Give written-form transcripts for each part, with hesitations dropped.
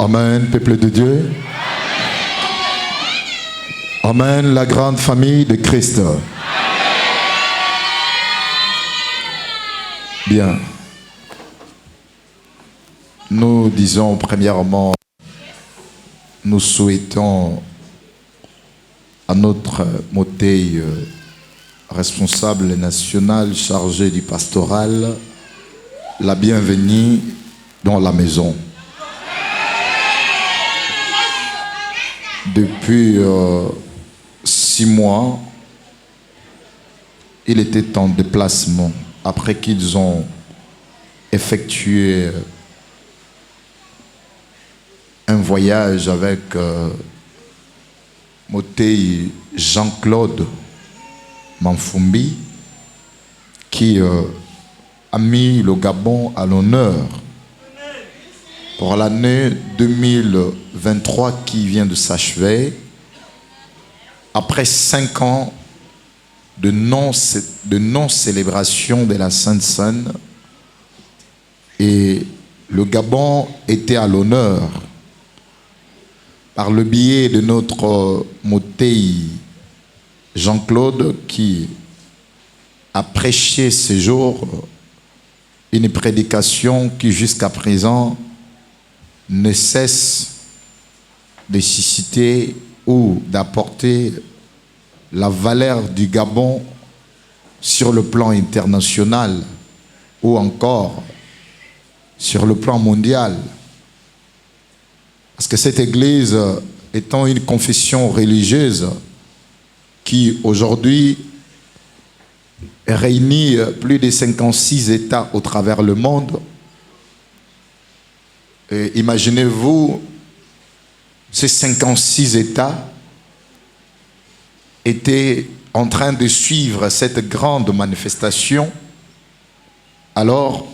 Amen, peuple de Dieu. Amen, la grande famille de Christ. Bien. Nous disons premièrement, nous souhaitons à notre moteil responsable national chargé du pastoral la bienvenue dans la maison. Depuis 6 mois, il était en déplacement après qu'ils ont effectué un voyage avec Moteil Jean-Claude Manfumbi qui a mis le Gabon à l'honneur pour l'année 2023 qui vient de s'achever, après 5 ans de non-célébration de la Sainte Seine, et le Gabon était à l'honneur par le biais de notre Moteil Jean-Claude qui a prêché ce jour une prédication qui jusqu'à présent ne cesse de susciter ou d'apporter la valeur du Gabon sur le plan international ou encore sur le plan mondial. Parce que cette église étant une confession religieuse qui aujourd'hui réunit plus de 56 États au travers le monde, et imaginez-vous, ces 56 États étaient en train de suivre cette grande manifestation, alors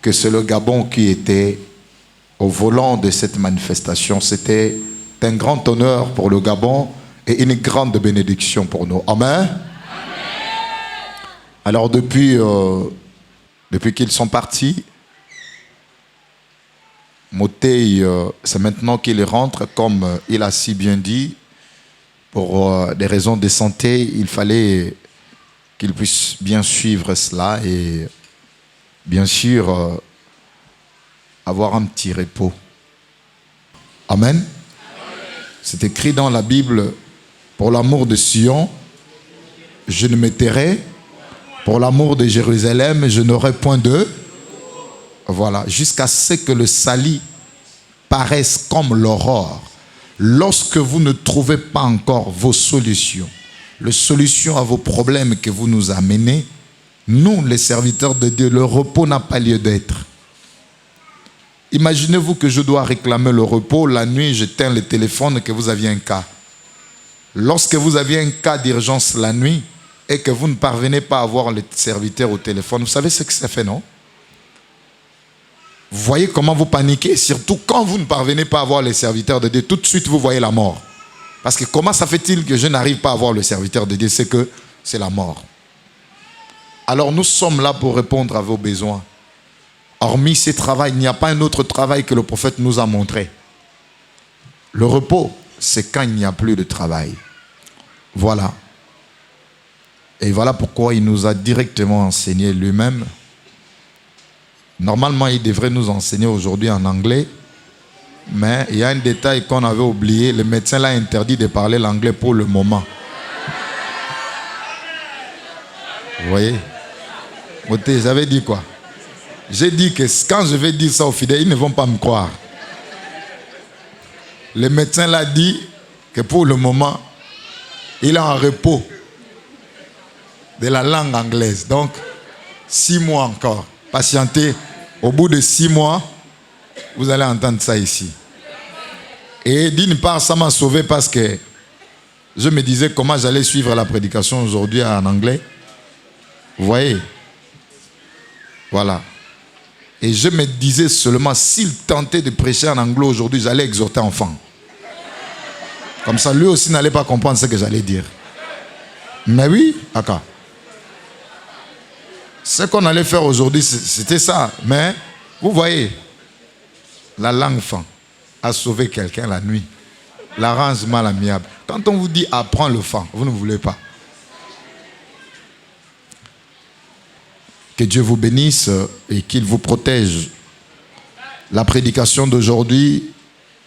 que c'est le Gabon qui était au volant de cette manifestation. C'était un grand honneur pour le Gabon et une grande bénédiction pour nous. Amen. Alors depuis qu'ils sont partis, Moteil, c'est maintenant qu'il rentre, comme il a si bien dit, pour des raisons de santé, il fallait qu'il puisse bien suivre cela et bien sûr avoir un petit repos. Amen. C'est écrit dans la Bible, pour l'amour de Sion, je ne me tairai, pour l'amour de Jérusalem, je n'aurai point de... Voilà, jusqu'à ce que le salut paraisse comme l'aurore. Lorsque vous ne trouvez pas encore vos solutions, les solutions à vos problèmes que vous nous amenez, nous, les serviteurs de Dieu, le repos n'a pas lieu d'être. Imaginez-vous que je dois réclamer le repos, la nuit, j'éteins le téléphone et que vous aviez un cas. Lorsque vous aviez un cas d'urgence la nuit et que vous ne parvenez pas à avoir le serviteur au téléphone, vous savez ce que ça fait, non? Vous voyez comment vous paniquez, surtout quand vous ne parvenez pas à avoir les serviteurs de Dieu. Tout de suite, vous voyez la mort. Parce que comment ça fait-il que je n'arrive pas à avoir le serviteur de Dieu? C'est que c'est la mort. Alors nous sommes là pour répondre à vos besoins. Hormis ce travail, il n'y a pas un autre travail que le prophète nous a montré. Le repos, c'est quand il n'y a plus de travail. Voilà. Et voilà pourquoi il nous a directement enseigné lui-même. Normalement, il devrait nous enseigner aujourd'hui en anglais, mais il y a un détail qu'on avait oublié. Le médecin l'a interdit de parler l'anglais pour le moment. Vous voyez? J'avais dit quoi? J'ai dit que quand je vais dire ça aux fidèles, ils ne vont pas me croire. Le médecin l'a dit que pour le moment, il est en repos de la langue anglaise. Donc, 6 mois encore. Patientez, au bout de 6 mois, vous allez entendre ça ici. Et d'une part, ça m'a sauvé parce que je me disais comment j'allais suivre la prédication aujourd'hui en anglais. Vous voyez? Voilà. Et je me disais seulement, s'il tentait de prêcher en anglais aujourd'hui, j'allais exhorter enfant. Comme ça, lui aussi n'allait pas comprendre ce que j'allais dire. Mais oui, d'accord. Ce qu'on allait faire aujourd'hui, c'était ça. Mais, vous voyez, la langue fin. à sauver quelqu'un la nuit. L'arrangement amiable. Quand on vous dit apprends le fan, vous ne voulez pas. Que Dieu vous bénisse et qu'il vous protège. La prédication d'aujourd'hui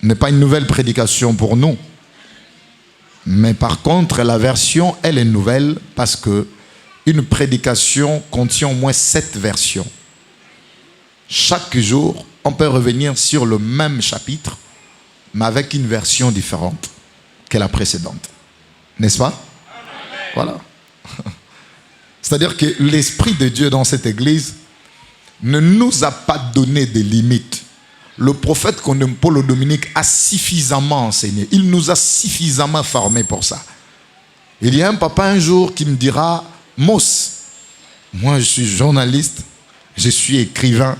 n'est pas une nouvelle prédication pour nous. Mais par contre, la version, elle est nouvelle parce que une prédication contient au moins 7 versions. Chaque jour, on peut revenir sur le même chapitre, mais avec une version différente que la précédente. N'est-ce pas? Voilà. C'est-à-dire que l'Esprit de Dieu dans cette église ne nous a pas donné de limites. Le prophète qu'on aime, Paul Dominique, a suffisamment enseigné. Il nous a suffisamment formés pour ça. Il y a un papa un jour qui me dira, Moss, moi je suis journaliste, je suis écrivain,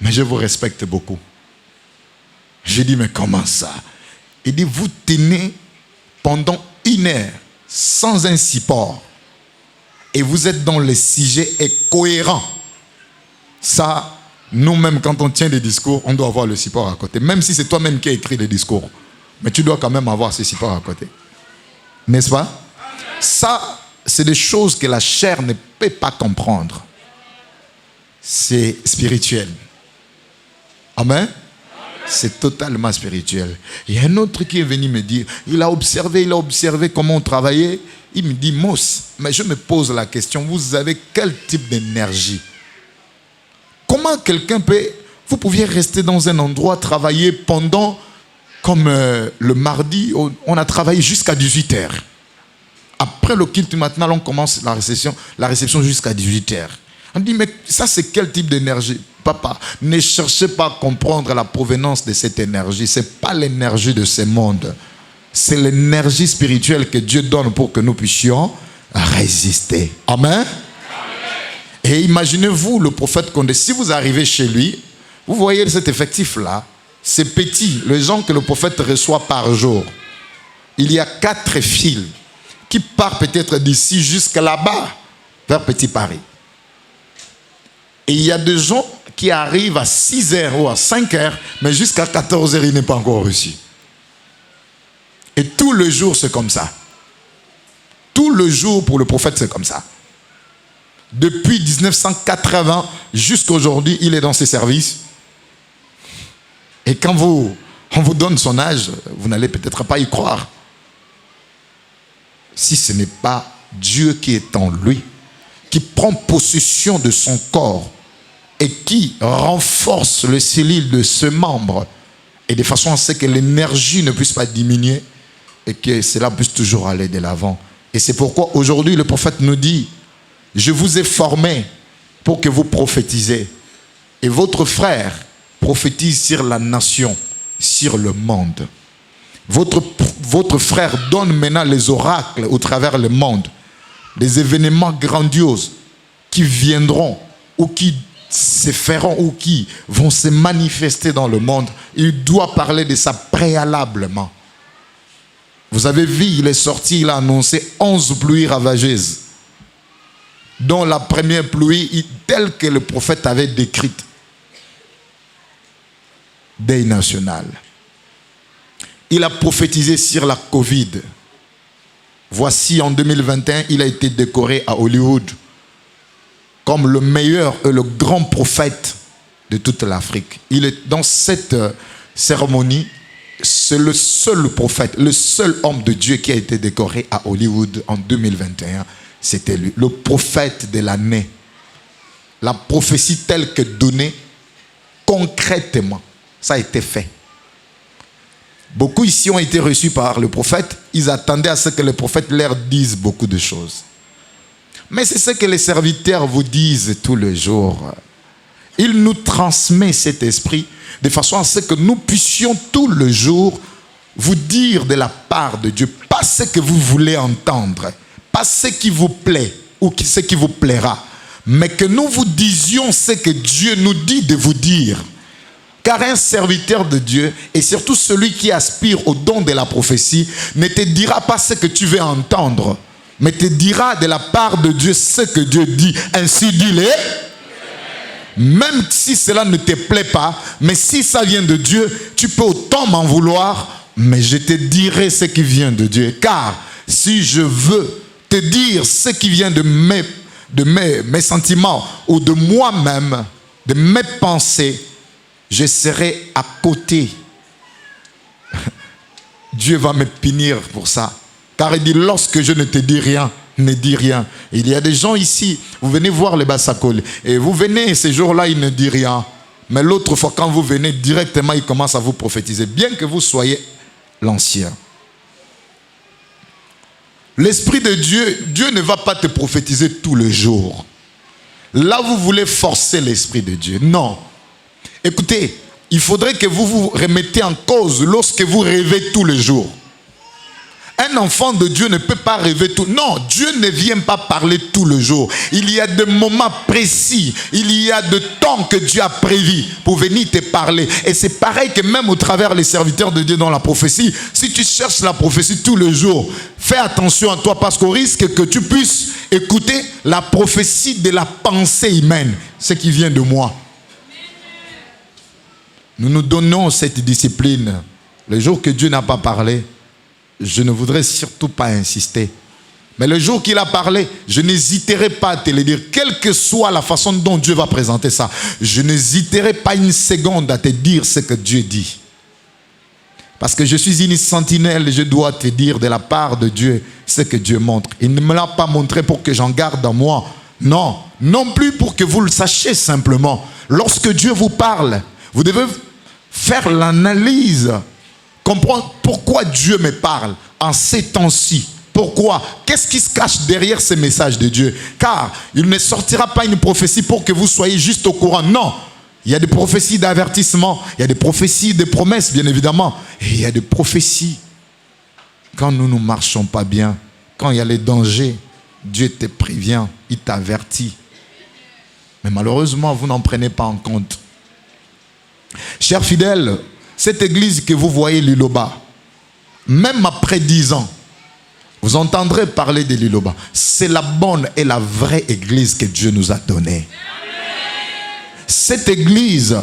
mais je vous respecte beaucoup. J'ai dit, mais comment ça? Il dit, vous tenez pendant 1 heure sans un support et vous êtes dans le sujet est cohérent. Ça, nous-mêmes, quand on tient des discours, on doit avoir le support à côté. Même si c'est toi-même qui as écrit les discours. Mais tu dois quand même avoir ce support à côté. N'est-ce pas? Ça, c'est des choses que la chair ne peut pas comprendre. C'est spirituel. Amen? C'est totalement spirituel. Il y a un autre qui est venu me dire, il a observé comment on travaillait. Il me dit, Moss, mais je me pose la question, vous avez quel type d'énergie? Comment quelqu'un peut... Vous pouviez rester dans un endroit, travailler pendant, comme le mardi, on a travaillé jusqu'à 18h. Après le culte, maintenant, on commence la réception jusqu'à 18h. On dit, mais ça, c'est quel type d'énergie? Papa, ne cherchez pas à comprendre la provenance de cette énergie. Ce n'est pas l'énergie de ce monde. C'est l'énergie spirituelle que Dieu donne pour que nous puissions résister. Amen. Et imaginez-vous le prophète Condé, si vous arrivez chez lui, vous voyez cet effectif-là, c'est petit, les gens que le prophète reçoit par jour. Il y a 4 fils qui partent peut-être d'ici jusqu'à là-bas, vers Petit Paris. Et il y a des gens qui arrivent à 6h ou à 5h, mais jusqu'à 14h, il n'est pas encore reçu. Et tout le jour, c'est comme ça. Tout le jour pour le prophète, c'est comme ça. Depuis 1980 jusqu'à aujourd'hui, il est dans ses services. Et quand on vous donne son âge, vous n'allez peut-être pas y croire. Si ce n'est pas Dieu qui est en lui, qui prend possession de son corps et qui renforce les cellules de ce membre, et de façon à ce que l'énergie ne puisse pas diminuer et que cela puisse toujours aller de l'avant. Et c'est pourquoi aujourd'hui le prophète nous dit, je vous ai formé pour que vous prophétisez. Et votre frère prophétise sur la nation, sur le monde. Votre frère donne maintenant les oracles au travers le monde. Des événements grandioses qui viendront ou qui se feront ou qui vont se manifester dans le monde. Il doit parler de ça préalablement. Vous avez vu, il est sorti, il a annoncé 11 pluies ravageuses, dont la première pluie, telle que le prophète avait décrite, deuil national. Il a prophétisé sur la Covid. Voici, en 2021, il a été décoré à Hollywood comme le meilleur et le grand prophète de toute l'Afrique. Il est dans cette cérémonie, c'est le seul prophète, le seul homme de Dieu qui a été décoré à Hollywood en 2021. C'était lui, le prophète de l'année. La prophétie telle que donnée concrètement, ça a été fait. Beaucoup ici ont été reçus par le prophète. Ils attendaient à ce que le prophète leur dise beaucoup de choses. Mais c'est ce que les serviteurs vous disent tous les jours. Il nous transmet cet esprit de façon à ce que nous puissions tout le jour vous dire de la part de Dieu, pas ce que vous voulez entendre, pas ce qui vous plaît ou ce qui vous plaira, mais que nous vous disions ce que Dieu nous dit de vous dire. Car un serviteur de Dieu, et surtout celui qui aspire au don de la prophétie, ne te dira pas ce que tu veux entendre, mais te dira de la part de Dieu ce que Dieu dit. Ainsi dit-il. Même si cela ne te plaît pas, mais si ça vient de Dieu, tu peux autant m'en vouloir, mais je te dirai ce qui vient de Dieu. Car si je veux te dire ce qui vient de mes sentiments ou de moi-même, de mes pensées, je serai à côté. Dieu va me punir pour ça. Car il dit, lorsque je ne te dis rien, ne dis rien. Il y a des gens ici, vous venez voir les Bassakol, et vous venez, ces jours-là, il ne dit rien. Mais l'autre fois, quand vous venez, directement, il commence à vous prophétiser, bien que vous soyez l'ancien. L'Esprit de Dieu, Dieu ne va pas te prophétiser tous les jours. Là, vous voulez forcer l'Esprit de Dieu. Non. Écoutez, il faudrait que vous vous remettez en cause lorsque vous rêvez tous les jours. Un enfant de Dieu ne peut pas rêver tout. Non, Dieu ne vient pas parler tout le jour. Il y a des moments précis. Il y a des temps que Dieu a prévu pour venir te parler. Et c'est pareil que même au travers les serviteurs de Dieu dans la prophétie, si tu cherches la prophétie tout le jour, fais attention à toi parce qu'au risque que tu puisses écouter la prophétie de la pensée humaine, ce qui vient de moi. Nous nous donnons cette discipline. Le jour que Dieu n'a pas parlé, je ne voudrais surtout pas insister. Mais le jour qu'il a parlé, je n'hésiterai pas à te le dire. Quelle que soit la façon dont Dieu va présenter ça, je n'hésiterai pas une seconde à te dire ce que Dieu dit. Parce que je suis une sentinelle et je dois te dire de la part de Dieu ce que Dieu montre. Il ne me l'a pas montré pour que j'en garde en moi. Non, non plus pour que vous le sachiez simplement. Lorsque Dieu vous parle, vous devez faire l'analyse. Comprendre pourquoi Dieu me parle en ces temps-ci. Pourquoi? Qu'est-ce qui se cache derrière ces messages de Dieu? Car il ne sortira pas une prophétie pour que vous soyez juste au courant. Non. Il y a des prophéties d'avertissement. Il y a des prophéties de promesses, bien évidemment. Et il y a des prophéties. Quand nous ne marchons pas bien, quand il y a les dangers, Dieu te prévient, il t'avertit. Mais malheureusement, vous n'en prenez pas en compte. Chers fidèles, cette église que vous voyez, Liloba, même après 10 ans, vous entendrez parler de Liloba. C'est la bonne et la vraie église que Dieu nous a donnée. Cette église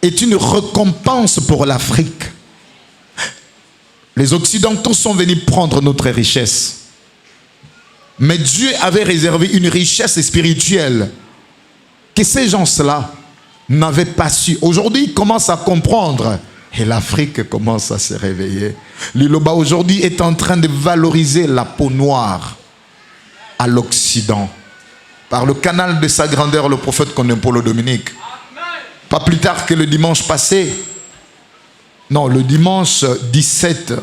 est une récompense pour l'Afrique. Les Occidentaux sont venus prendre notre richesse. Mais Dieu avait réservé une richesse spirituelle que ces gens-là n'avaient pas su. Aujourd'hui, ils commencent à comprendre. Et l'Afrique commence à se réveiller. Liloba aujourd'hui est en train de valoriser la peau noire à l'Occident. Par le canal de sa grandeur, le prophète Kondempolo Dominique. Pas plus tard que le dimanche passé. Non, le dimanche 17,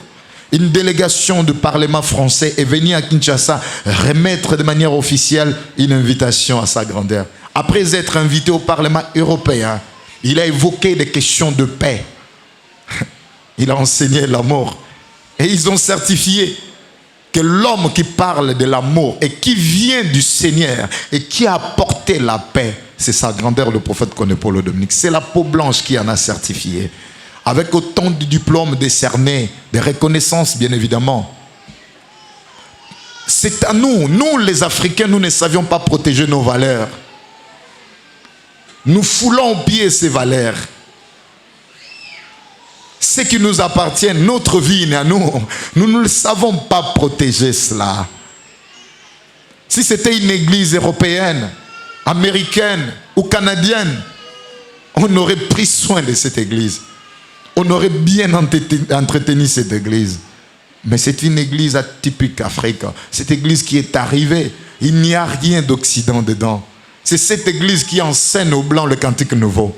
une délégation du Parlement français est venue à Kinshasa remettre de manière officielle une invitation à sa grandeur. Après être invité au Parlement européen, il a évoqué des questions de paix. Il a enseigné l'amour. Et ils ont certifié que l'homme qui parle de l'amour et qui vient du Seigneur et qui a apporté la paix, c'est sa grandeur, le prophète Kondempolo Dominique. C'est la peau blanche qui en a certifié. Avec autant de diplômes décernés, de reconnaissances bien évidemment. C'est à nous, nous les Africains, nous ne savions pas protéger nos valeurs. Nous foulons au pied ces valeurs. Ce qui nous appartient, notre vie n'est à nous. Nous ne le savons pas protéger cela. Si c'était une église européenne, américaine ou canadienne, on aurait pris soin de cette église. On aurait bien entretenu cette église. Mais c'est une église atypique Afrique. Cette église qui est arrivée, il n'y a rien d'Occident dedans. C'est cette église qui enseigne aux Blancs le cantique nouveau.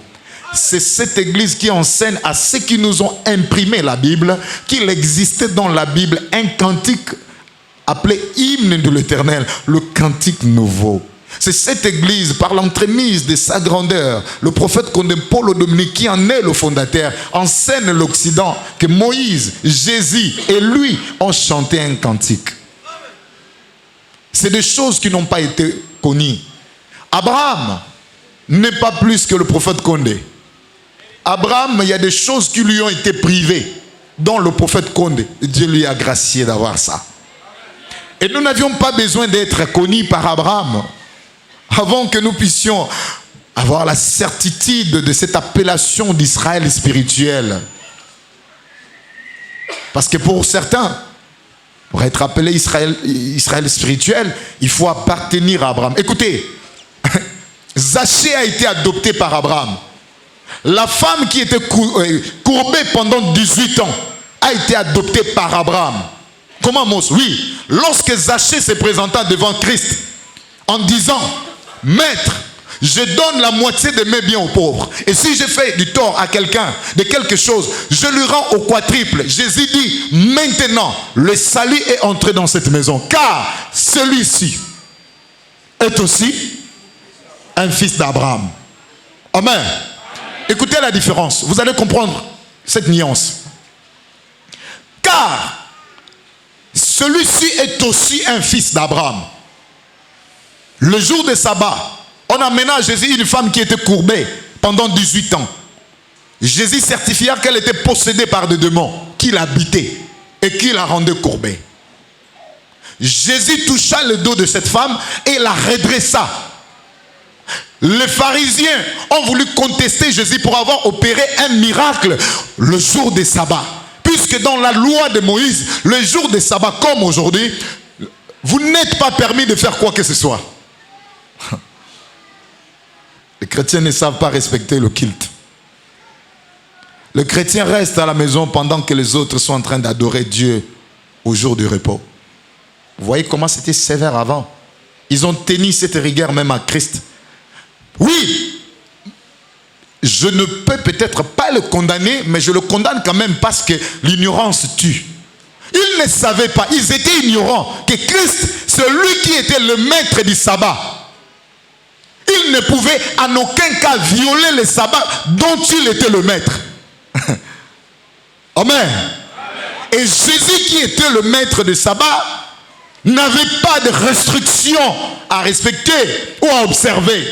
C'est cette église qui enseigne à ceux qui nous ont imprimé la Bible qu'il existait dans la Bible un cantique appelé hymne de l'Éternel, le cantique nouveau. C'est cette église, par l'entremise de sa grandeur, le prophète Kondempolo Dominique, qui en est le fondateur, enseigne l'Occident que Moïse, Jésus et lui ont chanté un cantique. C'est des choses qui n'ont pas été connues. Abraham n'est pas plus que le prophète Condé. Abraham, il y a des choses qui lui ont été privées, dont le prophète Condé. Dieu lui a gracié d'avoir ça. Et nous n'avions pas besoin d'être connus par Abraham avant que nous puissions avoir la certitude de cette appellation d'Israël spirituel. Parce que pour certains, pour être appelé Israël spirituel, il faut appartenir à Abraham. Écoutez, Zachée a été adopté par Abraham. La femme qui était courbée pendant 18 ans a été adoptée par Abraham. Comment Mose? Oui, lorsque Zachée se présenta devant Christ en disant, Maître, je donne la moitié de mes biens aux pauvres. Et si je fais du tort à quelqu'un de quelque chose, je lui rends au quadruple. Jésus dit, maintenant, le salut est entré dans cette maison. Car celui-ci est aussi un fils d'Abraham. Amen. Écoutez la différence. Vous allez comprendre cette nuance. Car celui-ci est aussi un fils d'Abraham. Le jour de sabbat, on amena à Jésus une femme qui était courbée pendant 18 ans. Jésus certifia qu'elle était possédée par des démons qui l'habitaient et qui la rendaient courbée. Jésus toucha le dos de cette femme et la redressa. Les pharisiens ont voulu contester Jésus pour avoir opéré un miracle le jour des sabbats. Puisque dans la loi de Moïse, le jour des sabbats comme aujourd'hui, vous n'êtes pas permis de faire quoi que ce soit. Les chrétiens ne savent pas respecter le culte. Le chrétien reste à la maison pendant que les autres sont en train d'adorer Dieu au jour du repos. Vous voyez comment c'était sévère avant. Ils ont tenu cette rigueur même à Christ. Oui, je ne peux peut-être pas le condamner, mais je le condamne quand même parce que l'ignorance tue. Ils ne savaient pas, ils étaient ignorants que Christ, celui qui était le maître du sabbat, il ne pouvait en aucun cas violer le sabbat dont il était le maître. Amen. Et Jésus qui était le maître du sabbat n'avait pas de restrictions à respecter ou à observer.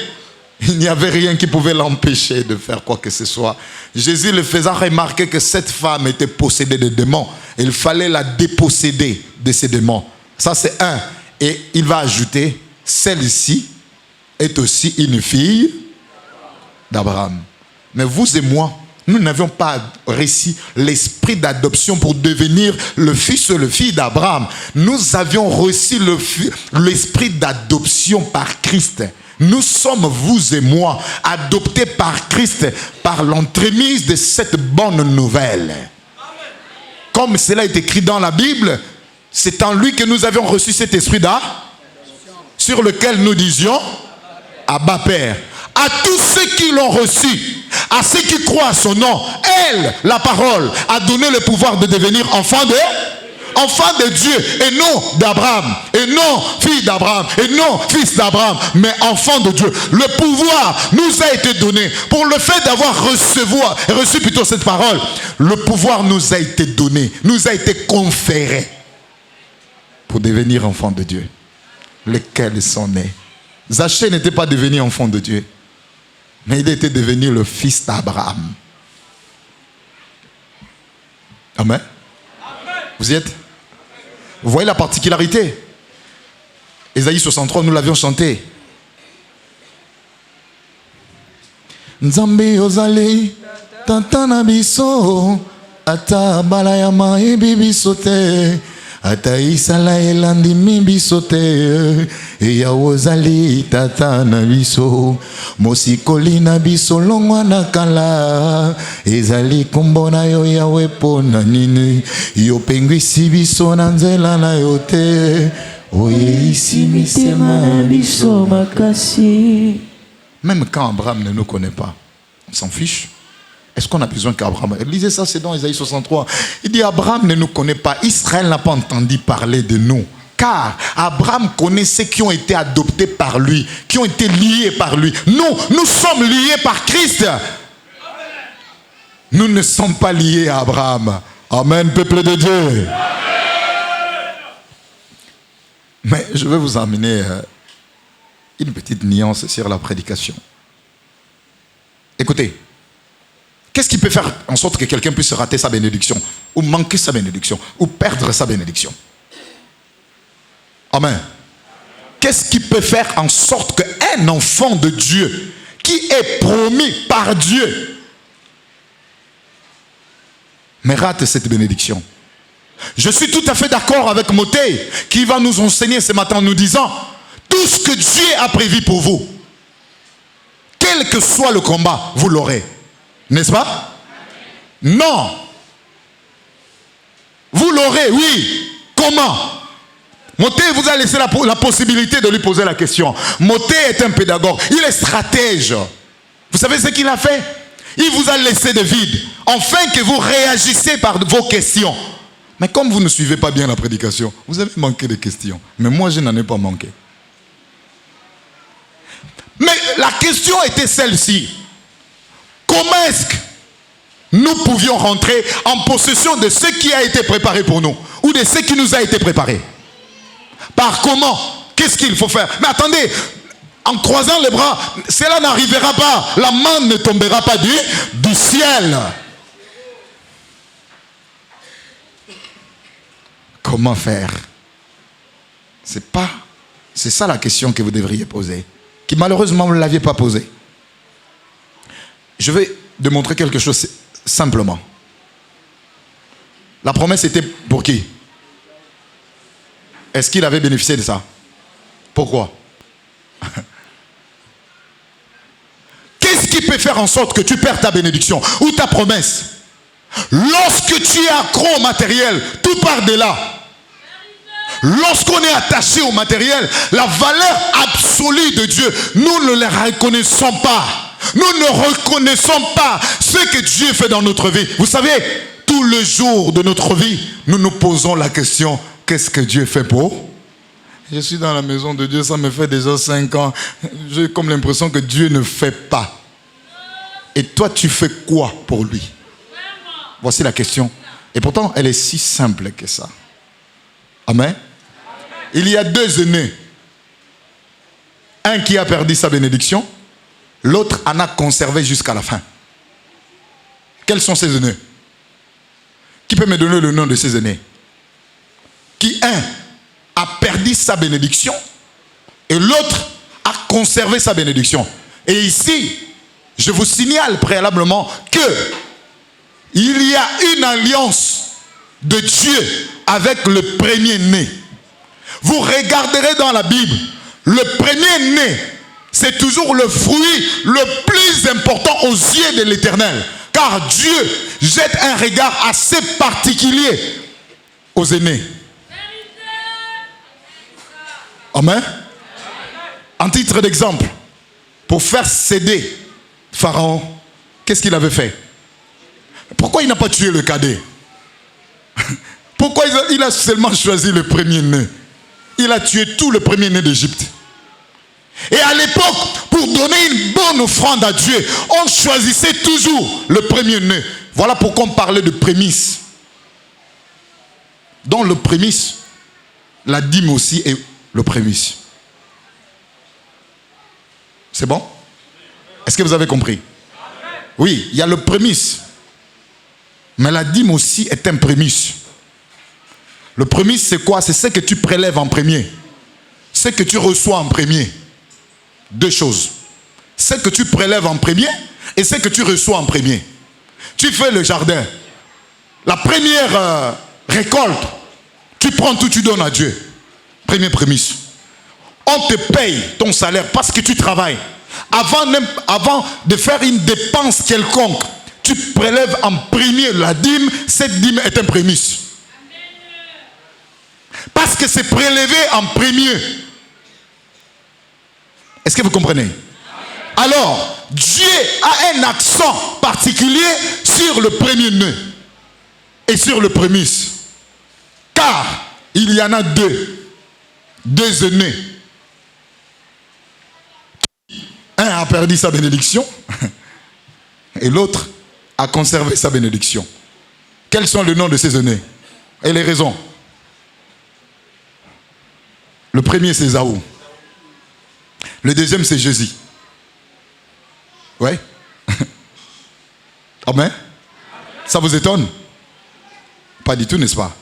Il n'y avait rien qui pouvait l'empêcher de faire quoi que ce soit. Jésus le faisant remarquer que cette femme était possédée de démons. Il fallait la déposséder de ces démons. Ça c'est un. Et il va ajouter, celle-ci est aussi une fille d'Abraham. Mais vous et moi, nous n'avions pas reçu l'esprit d'adoption pour devenir le fils ou la fille d'Abraham. Nous avions reçu l'esprit d'adoption par Christ. Nous sommes, vous et moi, adoptés par Christ, par l'entremise de cette bonne nouvelle. Comme cela est écrit dans la Bible, c'est en lui que nous avions reçu cet esprit d'adoption, sur lequel nous disions, Abba Père. À tous ceux qui l'ont reçu, à ceux qui croient à son nom, elle, la parole, a donné le pouvoir de devenir enfant de Dieu, et non d'Abraham, et non fille d'Abraham, et non fils d'Abraham, mais enfant de Dieu. Le pouvoir nous a été donné. Pour le fait d'avoir reçu plutôt cette parole, le pouvoir nous a été donné, nous a été conféré pour devenir enfant de Dieu. Lesquels sont nés. Zachée n'était pas devenu enfant de Dieu, mais il était devenu le fils d'Abraham. Amen. Vous y êtes? Vous voyez la particularité? Ésaïe 63, nous l'avions chanté. Nzambe ozali tata na biso ata balayama ebibiso te ata isala elandimi biso te eya ozali tata na biso mosikoli na biso longwa na kala ezali kombo na yo yawe pona nini yo pengwisi biso na nzela na yo te oyeisi mitema biso makasi. Même quand Abraham ne nous connaît pas, on s'en fiche. Est-ce qu'on a besoin qu'Abraham... Lisez ça, c'est dans Ésaïe 63. Il dit, Abraham ne nous connaît pas. Israël n'a pas entendu parler de nous. Car Abraham connaît ceux qui ont été adoptés par lui, qui ont été liés par lui. Nous sommes liés par Christ. Nous ne sommes pas liés à Abraham. Amen, peuple de Dieu. Mais je vais vous emmener une petite nuance sur la prédication. Écoutez. Qu'est-ce qui peut faire en sorte que quelqu'un puisse rater sa bénédiction, ou manquer sa bénédiction, ou perdre sa bénédiction? Amen. Qu'est-ce qui peut faire en sorte qu'un enfant de Dieu qui est promis par Dieu, mais rate cette bénédiction. Je suis tout à fait d'accord avec Moté qui va nous enseigner ce matin en nous disant tout ce que Dieu a prévu pour vous, quel que soit le combat, vous l'aurez. N'est-ce pas? Non. Vous l'aurez, oui. Comment? Moté vous a laissé la possibilité de lui poser la question. Moté est un pédagogue, il est stratège. Vous savez ce qu'il a fait? Il vous a laissé de vide, afin que vous réagissez par vos questions. Mais comme vous ne suivez pas bien la prédication, vous avez manqué de questions. Mais moi, je n'en ai pas manqué. Mais la question était celle-ci. Comment est-ce que nous pouvions rentrer en possession de ce qui a été préparé pour nous, ou de ce qui nous a été préparé? Par comment? Qu'est-ce qu'il faut faire? Mais attendez, en croisant les bras, cela n'arrivera pas. La main ne tombera pas du ciel. Comment faire? C'est ça la question que vous devriez poser, qui malheureusement vous ne l'aviez pas posée. Je vais démontrer quelque chose simplement. La promesse était pour qui? Est-ce qu'il avait bénéficié de ça? Pourquoi? Qu'est-ce qui peut faire en sorte que tu perds ta bénédiction ou ta promesse? Lorsque tu es accro au matériel, tout part de là. Lorsqu'on est attaché au matériel, la valeur absolue de Dieu, nous ne la reconnaissons pas. Nous ne reconnaissons pas ce que Dieu fait dans notre vie. Vous savez, tout le jour de notre vie, nous nous posons la question, qu'est-ce que Dieu fait pour? Je suis dans la maison de Dieu, ça me fait déjà 5 ans. J'ai comme l'impression que Dieu ne fait pas. Et toi, tu fais quoi pour lui? Voici la question. Et pourtant, elle est si simple que ça. Amen. Il y a 2 aînés. Un qui a perdu sa bénédiction, l'autre en a conservé jusqu'à la fin. Quels sont ces aînés? Qui peut me donner le nom de ces aînés? Qui un a perdu sa bénédiction et l'autre a conservé sa bénédiction. Et ici, je vous signale préalablement que il y a une alliance de Dieu avec le premier-né. Vous regarderez dans la Bible, le premier-né, c'est toujours le fruit le plus important aux yeux de l'Éternel. Car Dieu jette un regard assez particulier aux aînés. Amen. En titre d'exemple, pour faire céder Pharaon, qu'est-ce qu'il avait fait? Pourquoi il n'a pas tué le cadet? Pourquoi il a seulement choisi le premier-né? Il a tué tout le premier-né d'Égypte. Et à l'époque, pour donner une bonne offrande à Dieu, on choisissait toujours le premier-né. Voilà pourquoi on parlait de prémisse. Dans le prémisse, la dîme aussi est le prémisse. C'est bon? Est-ce que vous avez compris? Oui, il y a le prémisse. Mais la dîme aussi est un prémisse. Le prémisse, c'est quoi? C'est ce que tu prélèves en premier. Ce que tu reçois en premier. 2 choses. Ce que tu prélèves en premier et ce que tu reçois en premier. Tu fais le jardin. La première récolte, tu prends tout, tu donnes à Dieu. Première prémisse. On te paye ton salaire parce que tu travailles. Avant de faire une dépense quelconque, tu prélèves en premier la dîme. Cette dîme est un prémisse. Parce que c'est prélevé en premier. Est-ce que vous comprenez? Alors, Dieu a un accent particulier sur le premier-né et sur le prémisse. Car il y en a 2 aînés. Un a perdu sa bénédiction et l'autre a conservé sa bénédiction. Quels sont les noms de ces aînés et les raisons? Le premier, c'est Ésaü. Le deuxième, c'est Jésus. Ouais. Amen. Ça vous étonne? Pas du tout, n'est-ce pas?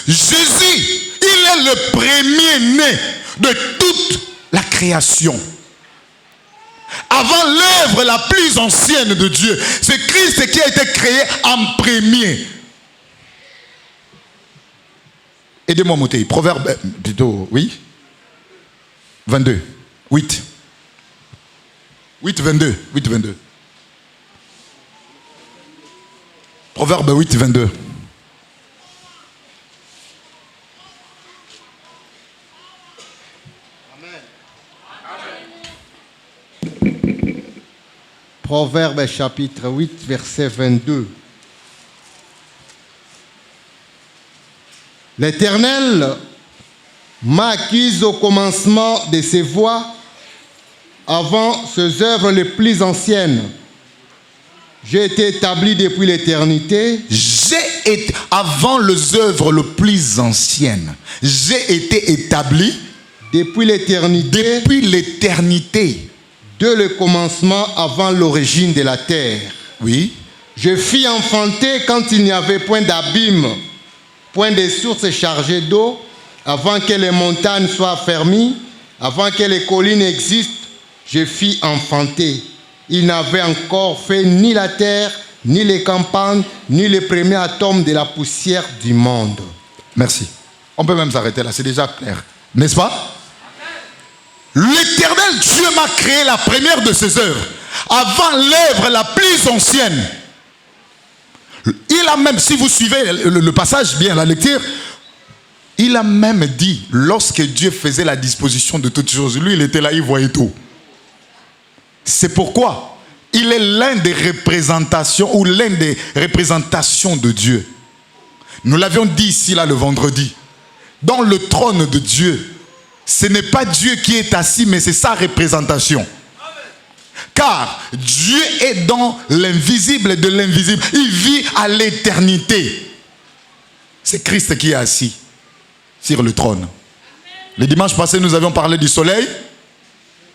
Jésus, il est le premier-né de toute la création. avant l'œuvre la plus ancienne de Dieu. C'est Christ qui a été créé en premier. Aidez-moi à monter. Proverbe, plutôt, oui. 22. 8. 8, 22. 8, 22. Proverbe 8, 22. Proverbe chapitre 8, verset 22. L'Éternel m'a acquise au commencement de ses voies, avant ses œuvres les plus anciennes. J'ai été établi depuis l'éternité. Avant les œuvres les plus anciennes, j'ai été établi depuis l'éternité. Depuis l'éternité. De le commencement avant l'origine de la terre. Oui. Je fis enfanter quand il n'y avait point d'abîme, point de sources chargées d'eau, avant que les montagnes soient fermées, avant que les collines existent, je fis enfanter. Il n'avait encore fait ni la terre, ni les campagnes, ni les premiers atomes de la poussière du monde. Merci. On peut même s'arrêter là, c'est déjà clair. N'est-ce pas? L'Éternel Dieu m'a créé la première de ses œuvres, avant l'œuvre la plus ancienne. Il a même, si vous suivez le passage bien, la lecture, il a même dit, lorsque Dieu faisait la disposition de toutes choses, lui il était là, il voyait tout. C'est pourquoi il est l'un des représentations ou l'un des représentations de Dieu. Nous l'avions dit ici là le vendredi. Dans le trône de Dieu, ce n'est pas Dieu qui est assis, mais c'est sa représentation. Car Dieu est dans l'invisible de l'invisible. Il vit à l'éternité. C'est Christ qui est assis sur le trône. Le dimanche passé, nous avions parlé du soleil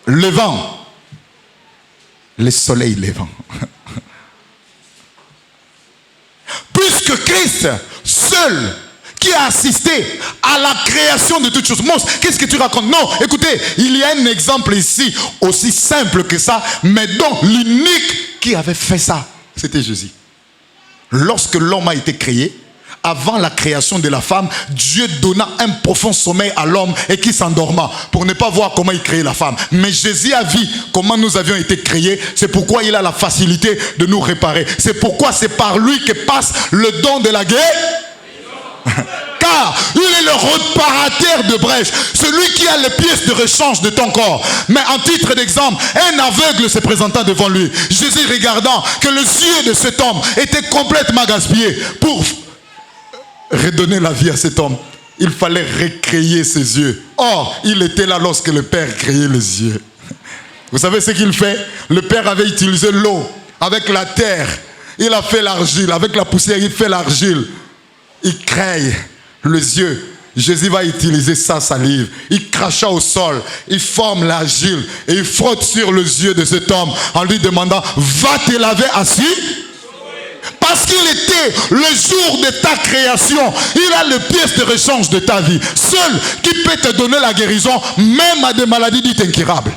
levant. Le soleil levant. Puisque Christ, seul, qui a assisté à la création de toutes choses. Monstre, qu'est-ce que tu racontes? Non, écoutez, il y a un exemple ici, aussi simple que ça, mais dont l'unique qui avait fait ça, c'était Jésus. Lorsque l'homme a été créé, avant la création de la femme, Dieu donna un profond sommeil à l'homme et qui s'endorma pour ne pas voir comment il créait la femme. Mais Jésus a vu comment nous avions été créés. C'est pourquoi il a la facilité de nous réparer. C'est pourquoi c'est par lui que passe le don de la guerre. Car il est le réparateur de brèches, celui qui a les pièces de rechange de ton corps. Mais en titre d'exemple, un aveugle se présentant devant lui. Jésus, regardant que les yeux de cet homme étaient complètement gaspillés, pour redonner la vie à cet homme, il fallait recréer ses yeux. Or, il était là lorsque le Père créait les yeux. Vous savez ce qu'il fait? Le Père avait utilisé l'eau avec la terre. Il a fait l'argile. Avec la poussière, il fait l'argile. Il crée les yeux. Jésus va utiliser sa salive. Il cracha au sol. Il forme l'argile. Et il frotte sur les yeux de cet homme en lui demandant, va te laver assis? Parce qu'il était le jour de ta création. Il a les pièces de rechange de ta vie. Seul qui peut te donner la guérison, même à des maladies dites incurables.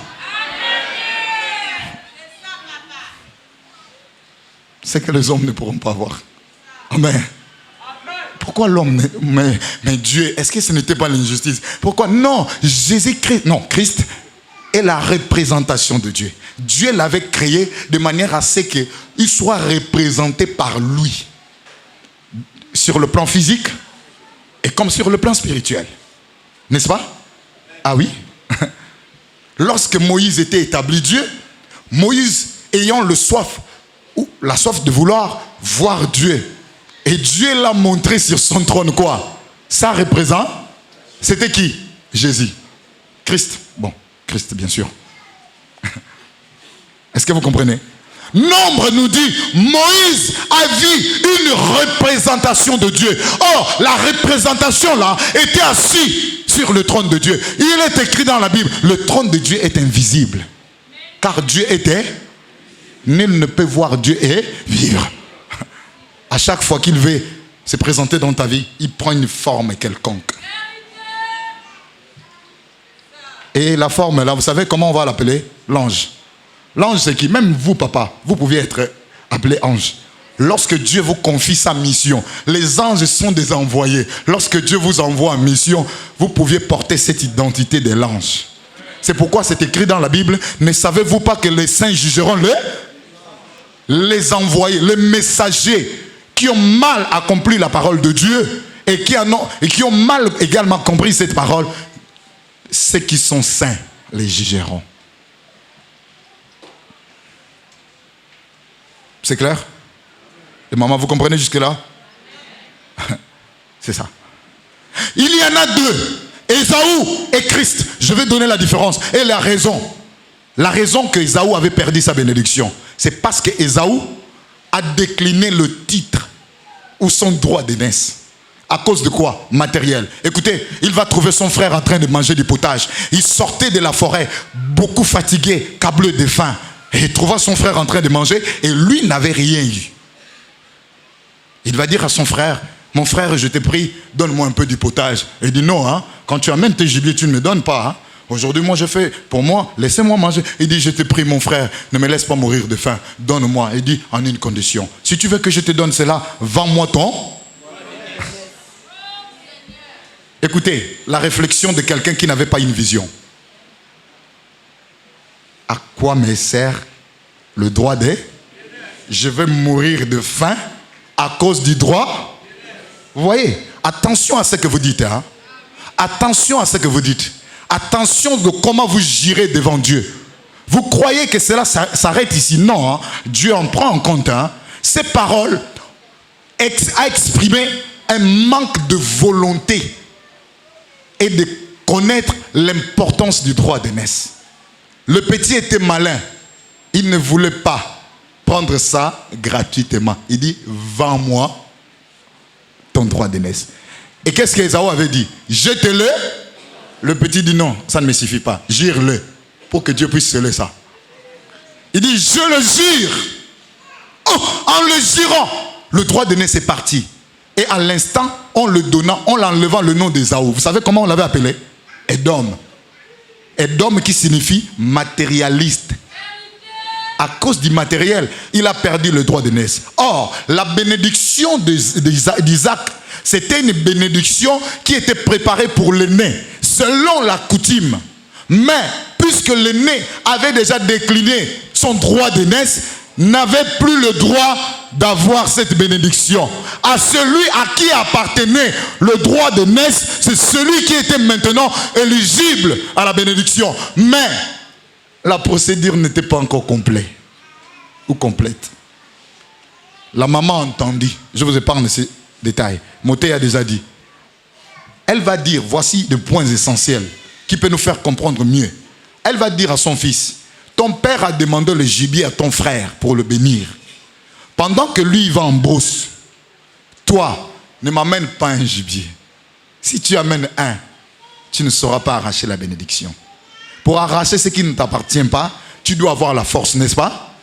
C'est que les hommes ne pourront pas voir. Amen. Pourquoi l'homme, mais Dieu, est-ce que ce n'était pas l'injustice? Pourquoi? Non, Jésus-Christ, non, Christ est la représentation de Dieu. Dieu l'avait créé de manière à ce qu'il soit représenté par lui. Sur le plan physique et comme sur le plan spirituel. N'est-ce pas? Ah oui? Lorsque Moïse était établi Dieu, Moïse ayant le soif, ou la soif de vouloir voir Dieu, et Dieu l'a montré sur son trône quoi? Ça représente, c'était qui? Jésus. Christ. Bon, Christ bien sûr. Est-ce que vous comprenez? Nombre nous dit, Moïse a vu une représentation de Dieu. Or, la représentation là était assis sur le trône de Dieu. Il est écrit dans la Bible, le trône de Dieu est invisible. Car Dieu était, nul ne peut voir Dieu et vivre. À chaque fois qu'il veut se présenter dans ta vie, il prend une forme quelconque. Et la forme là, vous savez comment on va l'appeler? L'ange. L'ange, c'est qui? Même vous, papa, vous pouviez être appelé ange. Lorsque Dieu vous confie sa mission, les anges sont des envoyés. Lorsque Dieu vous envoie en mission, vous pouviez porter cette identité de l'ange. C'est pourquoi c'est écrit dans la Bible, ne savez-vous pas que les saints jugeront les envoyés, les messagers qui ont mal accompli la parole de Dieu et qui ont mal également compris cette parole, ceux qui sont saints les jugeront. C'est clair? Et maman, vous comprenez jusque-là? C'est ça. Il y en a deux, Ésaü et Christ. Je vais donner la différence et la raison. La raison que Ésaü avait perdu sa bénédiction, c'est parce que Ésaü a décliné le titre ou son droit d'aînesse. À cause de quoi? Matériel. Écoutez, il va trouver son frère en train de manger du potage. Il sortait de la forêt, beaucoup fatigué, câblé de faim. Et il trouva son frère en train de manger et lui n'avait rien eu. Il va dire à son frère, mon frère, je t'ai pris, donne-moi un peu du potage. Il dit non, hein, quand tu amènes tes gibiers, tu ne me donnes pas. Hein. Aujourd'hui, moi, je fais pour moi, laissez-moi manger. Il dit, je t'ai pris, mon frère, ne me laisse pas mourir de faim, donne-moi. Il dit, en une condition. Si tu veux que je te donne cela, vends-moi ton. Écoutez, la réflexion de quelqu'un qui n'avait pas une vision. À quoi me sert le droit de... Je vais mourir de faim à cause du droit. Vous voyez, attention à ce que vous dites. Hein? Attention à ce que vous dites. Attention de comment vous girez devant Dieu. Vous croyez que cela s'arrête ici? Non, hein? Dieu en prend en compte. Hein? Ces paroles a exprimé un manque de volonté et de connaître l'importance du droit d'aînesse. Le petit était malin. Il ne voulait pas prendre ça gratuitement. Il dit, vends-moi ton droit d'aînesse. Et qu'est-ce qu'Ésaü avait dit? Jette-le. Le petit dit non, ça ne me suffit pas. Gire-le pour que Dieu puisse sceller ça. Il dit, je le jure. Oh, en le jurant, le droit d'aînesse est parti. Et à l'instant, on le donnant, on l'enlevant le nom d'Ésaü. Vous savez comment on l'avait appelé? Édom. Édom qui signifie matérialiste. À cause du matériel, il a perdu le droit d'aînesse. Or, la bénédiction d'Isaac, c'était une bénédiction qui était préparée pour l'aîné, selon la coutume. Mais, puisque l'aîné avait déjà décliné son droit d'aînesse, n'avait plus le droit d'avoir cette bénédiction. À celui à qui appartenait le droit d'aînesse, c'est celui qui était maintenant éligible à la bénédiction. Mais la procédure n'était pas encore complète ou complète. La maman entendit, je vous épargne ces détails, Moté a déjà dit. Elle va dire, voici des points essentiels qui peuvent nous faire comprendre mieux. Elle va dire à son fils, ton père a demandé le gibier à ton frère pour le bénir. Pendant que lui il va en brousse, toi, ne m'amène pas un gibier. Si tu amènes un, tu ne sauras pas arracher la bénédiction. Pour arracher ce qui ne t'appartient pas, tu dois avoir la force, n'est-ce pas?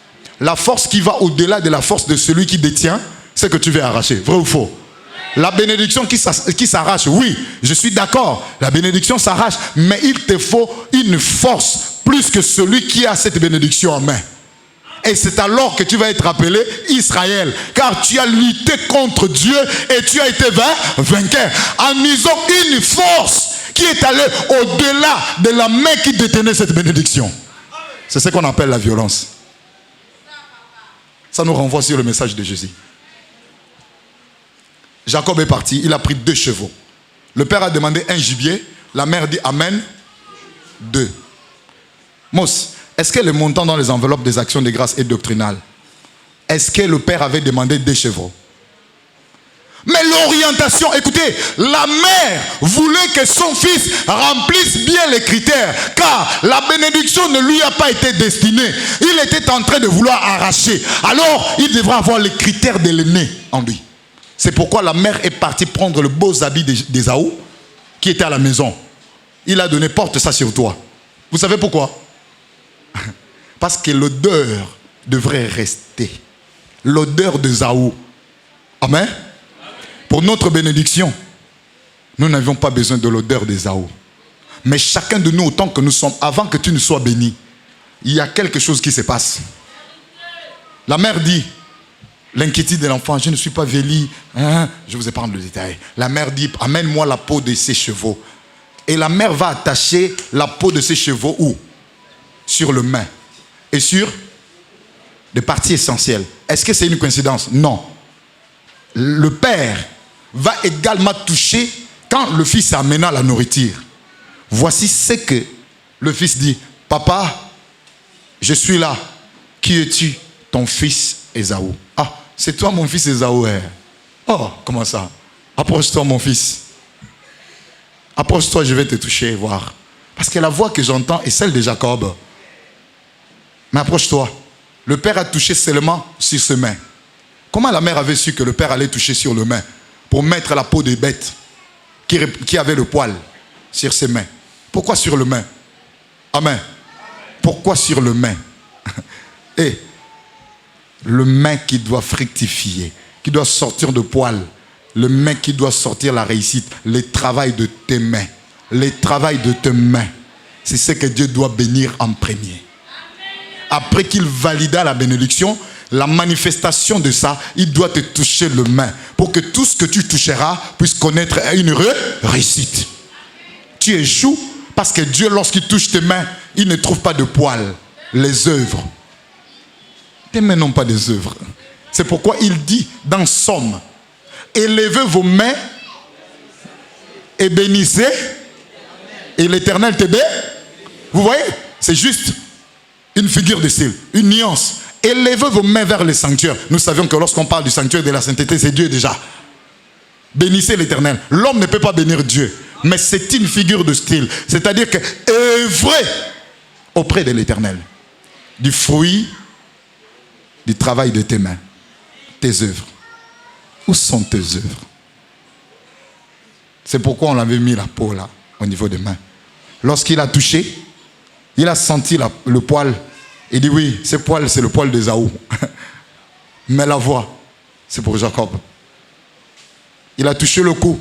La force qui va au-delà de la force de celui qui détient, c'est que tu veux arracher. Vrai ou faux? La bénédiction qui s'arrache, oui, je suis d'accord. La bénédiction s'arrache, mais il te faut une force plus que celui qui a cette bénédiction en main. Et c'est alors que tu vas être appelé Israël. Car tu as lutté contre Dieu et tu as été vainqueur. En usant une force qui est allée au-delà de la main qui détenait cette bénédiction. C'est ce qu'on appelle la violence. Ça nous renvoie sur le message de Jésus. Jacob est parti, il a pris 2 chevaux. Le père a demandé un gibier, la mère dit amène 2. Mos, est-ce que le montant dans les enveloppes des actions de grâce est doctrinal? Est-ce que le père avait demandé 2 chevaux? Mais l'orientation, écoutez, la mère voulait que son fils remplisse bien les critères, car la bénédiction ne lui a pas été destinée. Il était en train de vouloir arracher. Alors, il devra avoir les critères de l'aîné en lui. C'est pourquoi la mère est partie prendre le beau habit d'Ésaü, qui était à la maison. Il a donné, porte ça sur toi. Vous savez pourquoi? Parce que l'odeur devrait rester. L'odeur d'Ésaü. Amen. Pour notre bénédiction, nous n'avions pas besoin de l'odeur d'Ésaü. Mais chacun de nous, autant que nous sommes, avant que tu ne sois béni, il y a quelque chose qui se passe. La mère dit, l'inquiétude de l'enfant, je ne suis pas vieilli, hein? Je vous épargne le détail. La mère dit, amène-moi la peau de ces chevaux. Et la mère va attacher la peau de ces chevaux où? Sur le main. Et sur des parties essentielles. Est-ce que c'est une coïncidence? Non. Le père va également toucher quand le fils amena la nourriture. Voici ce que le fils dit. Papa, je suis là. Qui es-tu? Ton fils Ésaü. Ah, c'est toi mon fils Ésaü. Hein? Oh, comment ça? Approche-toi mon fils. Approche-toi, je vais te toucher et voir. Parce que la voix que j'entends est celle de Jacob. Mais approche-toi. Le père a touché seulement sur ses mains. Comment la mère avait su que le père allait toucher sur le main pour mettre la peau des bêtes qui avait le poil sur ses mains? Pourquoi sur le main? Amen. Pourquoi sur le main? Et le main qui doit fructifier, qui doit sortir de poil, le main qui doit sortir la réussite, le travail de tes mains, le travail de tes mains, c'est ce que Dieu doit bénir en premier. Après qu'il valida la bénédiction, la manifestation de ça, il doit te toucher le main pour que tout ce que tu toucheras puisse connaître une réussite. Tu échoues parce que Dieu, lorsqu'il touche tes mains, il ne trouve pas de poils. Les œuvres. Tes mains n'ont pas des œuvres. C'est pourquoi il dit dans Somme, élevez vos mains et bénissez, et l'Éternel te bénit. Vous voyez, c'est juste une figure de style, une nuance. Élevez vos mains vers le sanctuaire. Nous savions que lorsqu'on parle du sanctuaire de la sainteté, c'est Dieu déjà. Bénissez l'Éternel. L'homme ne peut pas bénir Dieu, mais c'est une figure de style. C'est-à-dire que œuvrez auprès de l'Éternel du fruit du travail de tes mains, tes œuvres. Où sont tes œuvres? C'est pourquoi on avait mis la peau là, au niveau des mains. Lorsqu'il a touché, il a senti le poil. Il dit oui, ce poil, c'est le poil d'Ésaü. Mais la voix, c'est pour Jacob. Il a touché le cou,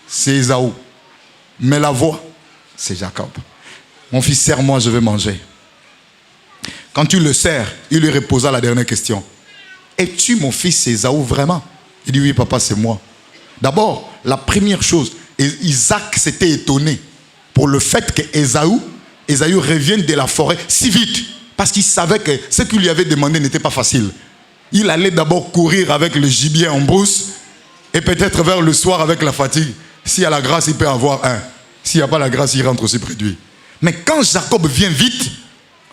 c'est Ésaü. Mais la voix, c'est Jacob. Mon fils, serre-moi, je vais manger. Quand tu le serres, il lui reposa la dernière question. Es-tu mon fils Ésaü vraiment? Il dit oui, papa, c'est moi. D'abord, la première chose, Isaac s'était étonné pour le fait que Ésaü revienne de la forêt si vite. Parce qu'il savait que ce qu'il lui avait demandé n'était pas facile. Il allait d'abord courir avec le gibier en brousse et peut-être vers le soir avec la fatigue. S'il y a la grâce, il peut avoir un. S'il n'y a pas la grâce, il rentre aussi près de lui. Mais quand Jacob vient vite,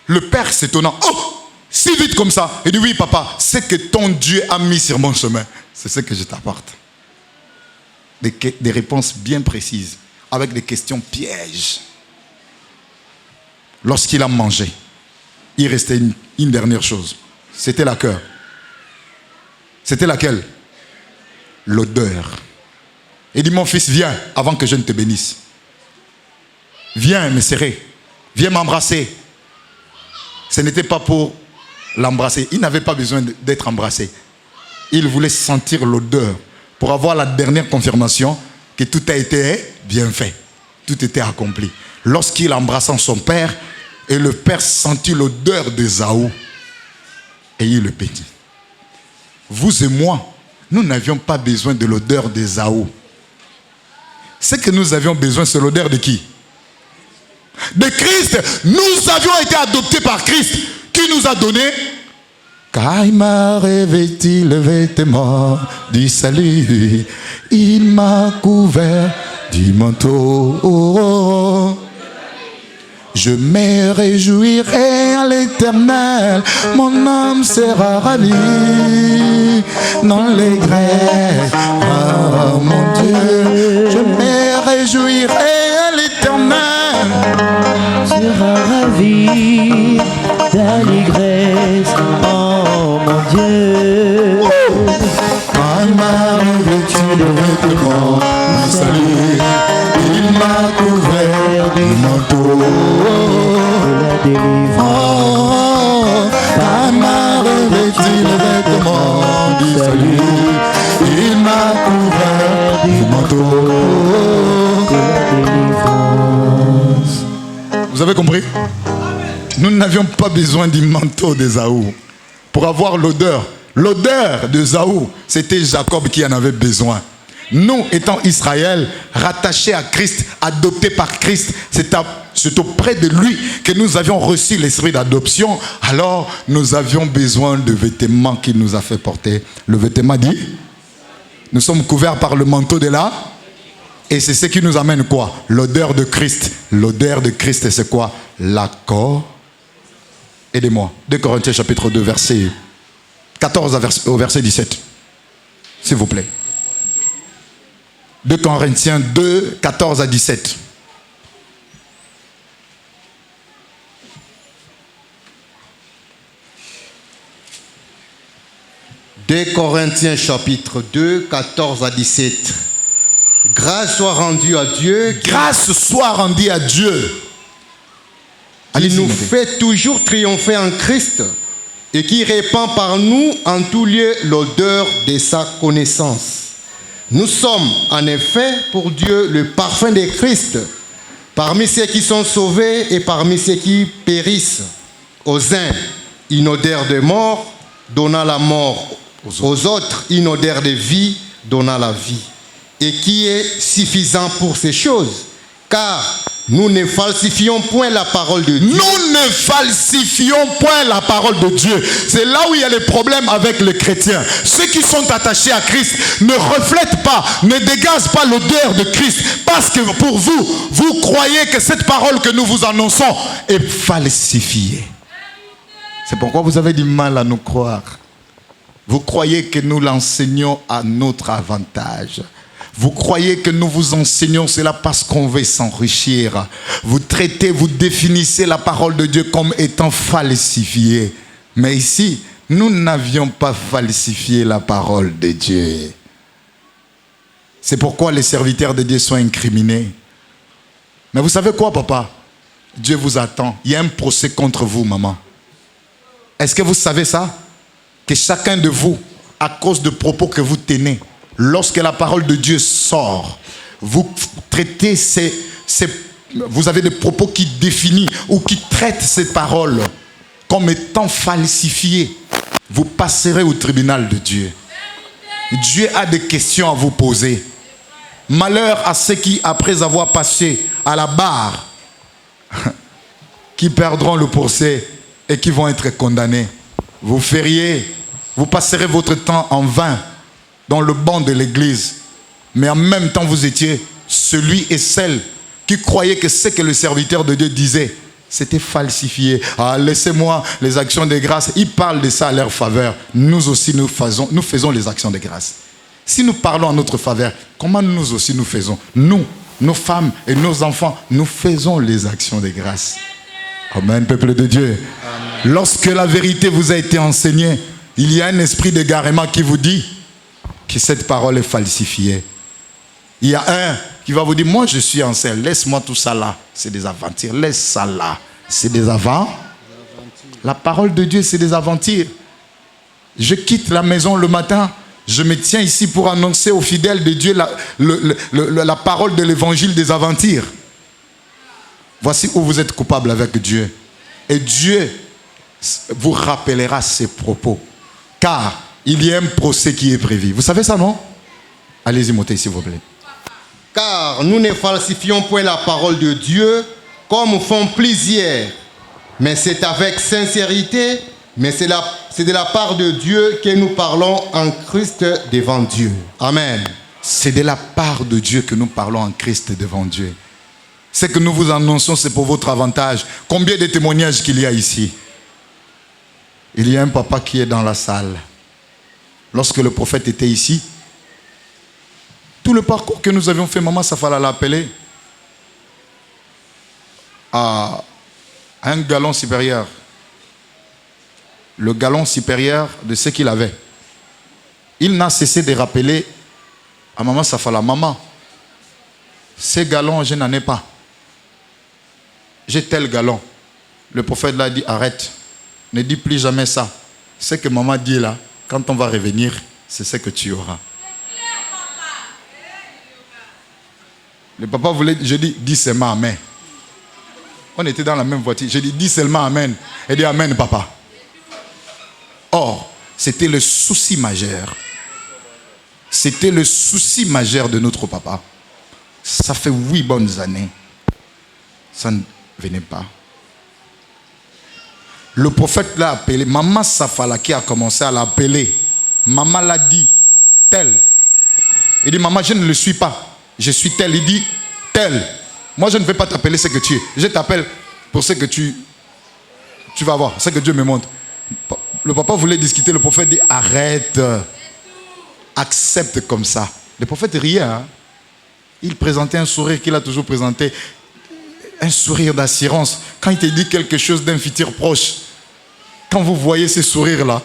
le père s'étonnant. Oh, si vite comme ça. Il dit oui papa, c'est que ton Dieu a mis sur mon chemin. C'est ce que je t'apporte. Des réponses bien précises, avec des questions pièges. Lorsqu'il a mangé, il restait une dernière chose. C'était la cœur. C'était laquelle? L'odeur. Il dit mon fils, viens avant que je ne te bénisse. Viens me serrer. Viens m'embrasser. Ce n'était pas pour l'embrasser. Il n'avait pas besoin d'être embrassé. Il voulait sentir l'odeur pour avoir la dernière confirmation que tout a été bien fait. Tout était accompli. Lorsqu'il embrassa son père, et le père sentit l'odeur d'Ésaü, et il le bénit. Vous et moi, nous n'avions pas besoin de l'odeur d'Ésaü. Ce que nous avions besoin, c'est l'odeur de qui? De Christ. Nous avions été adoptés par Christ, qui nous a donné. Car il m'a revêtu le vêtement du salut, il m'a couvert du manteau. Je me réjouirai à l'Éternel, mon âme sera ravie dans les grèves. Oh mon Dieu, je me réjouirai à l'Éternel, sera ravi d'allégresse. Oh mon Dieu, il m'a revêtu le vêtement du salut, il m'a couvert du manteau de la délivrance. Il m'a revêtu le vêtement du salut, il m'a couvert du manteau de la délivrance. Vous avez compris? Nous n'avions pas besoin du manteau d'Ésaü pour avoir l'odeur. L'odeur d'Ésaü, c'était Jacob qui en avait besoin. Nous, étant Israël, rattachés à Christ, adoptés par Christ, c'est auprès de lui que nous avions reçu l'esprit d'adoption. Alors, nous avions besoin de vêtements qu'il nous a fait porter. Le vêtement dit, nous sommes couverts par le manteau de là. Et c'est ce qui nous amène quoi? L'odeur de Christ. L'odeur de Christ, c'est quoi? L'accord. Aidez-moi. 2 Corinthiens chapitre 2, verset 14 au verset 17. S'il vous plaît. 2 Corinthiens 2, 14 à 17. Deux Corinthiens chapitre 2, 14 à 17. Grâce soit rendue à Dieu. Grâce soit rendue à Dieu. Qui nous fait toujours triompher en Christ et qui répand par nous en tout lieu l'odeur de sa connaissance. Nous sommes en effet pour Dieu le parfum de Christ parmi ceux qui sont sauvés et parmi ceux qui périssent. Aux uns, une odeur de mort donnant la mort, aux autres, une odeur de vie donnant la vie. Et qui est suffisant pour ces choses, car nous ne falsifions point la parole de Dieu. Nous ne falsifions point la parole de Dieu. C'est là où il y a les problèmes avec les chrétiens. Ceux qui sont attachés à Christ ne reflètent pas, ne dégagent pas l'odeur de Christ. Parce que pour vous, vous croyez que cette parole que nous vous annonçons est falsifiée. C'est pourquoi vous avez du mal à nous croire. Vous croyez que nous l'enseignons à notre avantage. Vous croyez que nous vous enseignons cela parce qu'on veut s'enrichir. Vous traitez, vous définissez la parole de Dieu comme étant falsifiée. Mais ici, nous n'avions pas falsifié la parole de Dieu. C'est pourquoi les serviteurs de Dieu sont incriminés. Mais vous savez quoi, papa? Dieu vous attend. Il y a un procès contre vous, maman. Est-ce que vous savez ça? Que chacun de vous, à cause de propos que vous tenez, lorsque la parole de Dieu sort, vous traitez vous avez des propos qui définissent ou qui traitent ces paroles comme étant falsifiées. Vous passerez au tribunal de Dieu. Dieu a des questions à vous poser. Malheur à ceux qui, après avoir passé à la barre, qui perdront le procès et qui vont être condamnés. Vous passerez votre temps en vain dans le banc de l'église, mais en même temps vous étiez celui et celle qui croyaient que ce que le serviteur de Dieu disait, c'était falsifié. Ah, laissez-moi les actions de grâce. Ils parlent de ça à leur faveur. Nous aussi, nous faisons les actions de grâce. Si nous parlons en notre faveur, comment nous aussi nous faisons? Nous, nos femmes et nos enfants, nous faisons les actions de grâce. Amen, peuple de Dieu. Amen. Lorsque la vérité vous a été enseignée, il y a un esprit d'égarement qui vous dit que cette parole est falsifiée. Il y a un qui va vous dire, moi je suis en selle, laisse-moi tout ça là, c'est des aventures, laisse ça là, c'est des aventures. La parole de Dieu, c'est des aventures. Je quitte la maison le matin, je me tiens ici pour annoncer aux fidèles de Dieu la parole de l'évangile des aventures. Voici où vous êtes coupable avec Dieu. Et Dieu vous rappellera ses propos. Car il y a un procès qui est prévu. Vous savez ça, non? Allez-y, montez, s'il vous plaît. Car nous ne falsifions point la parole de Dieu comme font plusieurs. Mais c'est avec sincérité, mais c'est de la part de Dieu que nous parlons en Christ devant Dieu. Amen. C'est de la part de Dieu que nous parlons en Christ devant Dieu. Ce que nous vous annonçons, c'est pour votre avantage. Combien de témoignages qu'il y a ici? Il y a un papa qui est dans la salle. Lorsque le prophète était ici, tout le parcours que nous avions fait, maman Safala l'a appelé à un galon supérieur. Le galon supérieur de ce qu'il avait. Il n'a cessé de rappeler à maman Safala, maman, ces galons, je n'en ai pas. J'ai tel galon. Le prophète l'a dit, arrête. Ne dis plus jamais ça. Ce que maman dit là, quand on va revenir, c'est ce que tu auras. Le papa voulait, je dis seulement amen. On était dans la même voiture. J'ai dit, dis seulement Amen. Elle dit Amen, papa. Or, c'était le souci majeur. C'était le souci majeur de notre papa. Ça fait 8 bonnes années. Ça ne venait pas. Le prophète l'a appelé. Maman Safala qui a commencé à l'appeler. Maman l'a dit, tel. Il dit, maman, je ne le suis pas. Je suis tel. Il dit, tel. Moi, je ne vais pas t'appeler ce que tu es. Je t'appelle pour ce que tu vas voir, ce que Dieu me montre. Le papa voulait discuter. Le prophète dit, arrête. Accepte comme ça. Le prophète riait. Hein? Il présentait un sourire qu'il a toujours présenté. Un sourire d'assurance. Quand il te dit quelque chose d'un futur proche, quand vous voyez ces sourires-là,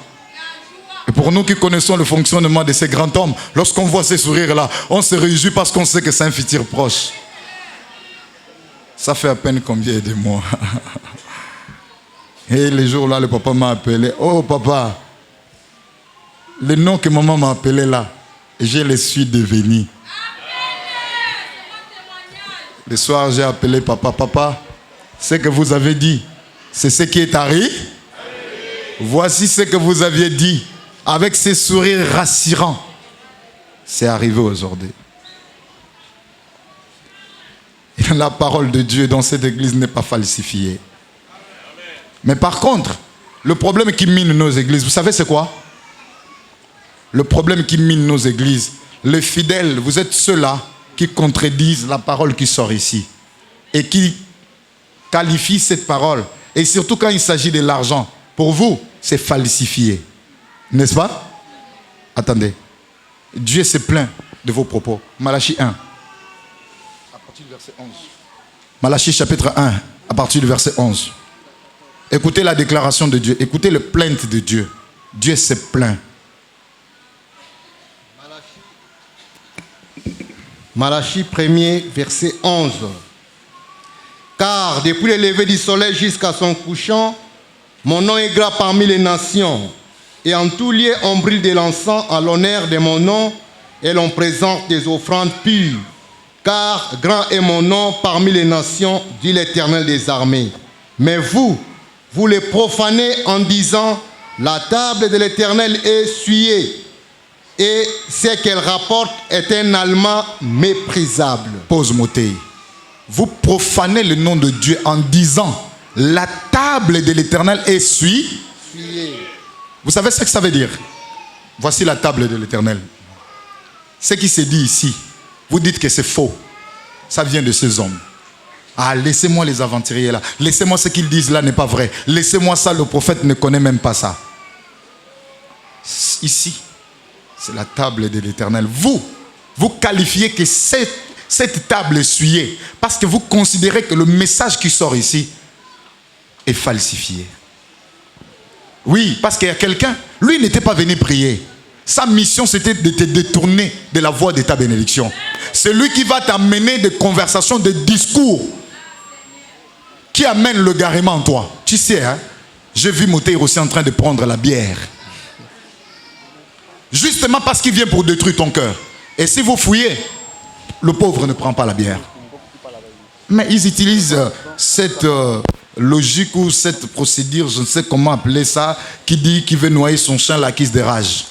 et pour nous qui connaissons le fonctionnement de ces grands hommes, lorsqu'on voit ces sourires-là, on se réjouit parce qu'on sait que c'est un futur proche. Ça fait à peine combien de mois. Et les jours-là, le papa m'a appelé. Oh papa, le nom que maman m'a appelé là, je le suis devenu. Le soir, j'ai appelé papa. Papa, ce que vous avez dit, c'est ce qui est arrivé. Voici ce que vous aviez dit. Avec ces sourires rassurants. C'est arrivé aujourd'hui. Et la parole de Dieu dans cette église n'est pas falsifiée. Mais par contre, le problème qui mine nos églises, vous savez c'est quoi? Le problème qui mine nos églises, les fidèles, vous êtes ceux-là qui contredisent la parole qui sort ici et qui qualifient cette parole. Et surtout quand il s'agit de l'argent, pour vous, c'est falsifié. N'est-ce pas? Attendez. Dieu se plaint de vos propos. Malachie 1. À partir du verset 11. Malachie chapitre 1, à partir du verset 11. Écoutez la déclaration de Dieu. Écoutez le plainte de Dieu. Dieu se plaint. Malachie 1er, verset 11. Car depuis le lever du soleil jusqu'à son couchant, mon nom est gras parmi les nations. Et en tout lieu, on brûle de l'encens à l'honneur de mon nom et l'on présente des offrandes pures. Car grand est mon nom parmi les nations, dit l'Éternel des armées. Mais vous les profanez en disant, la table de l'Éternel est essuyée. Et ce qu'elle rapporte est un aliment méprisable. Pause motée. Vous profanez le nom de Dieu en disant, la table de l'Éternel est essuyée. Vous savez ce que ça veut dire? Voici la table de l'Éternel. Ce qui se dit ici, vous dites que c'est faux. Ça vient de ces hommes. Ah, laissez-moi les aventuriers là. Laissez-moi ce qu'ils disent là n'est pas vrai. Laissez-moi ça, le prophète ne connaît même pas ça. Ici, c'est la table de l'Éternel. Vous qualifiez que cette table est essuyée parce que vous considérez que le message qui sort ici est falsifié. Oui, parce qu'il y a quelqu'un, lui n'était pas venu prier. Sa mission, c'était de te détourner de la voie de ta bénédiction. C'est lui qui va t'amener des conversations, des discours qui amènent le garement en toi. Tu sais, hein, j'ai vu Moutaïr aussi en train de prendre la bière. Justement parce qu'il vient pour détruire ton cœur. Et si vous fouillez, le pauvre ne prend pas la bière. Mais ils utilisent cette logique ou cette procédure, je ne sais comment appeler ça, qui dit qu'il veut noyer son chien, l'acquise de rage.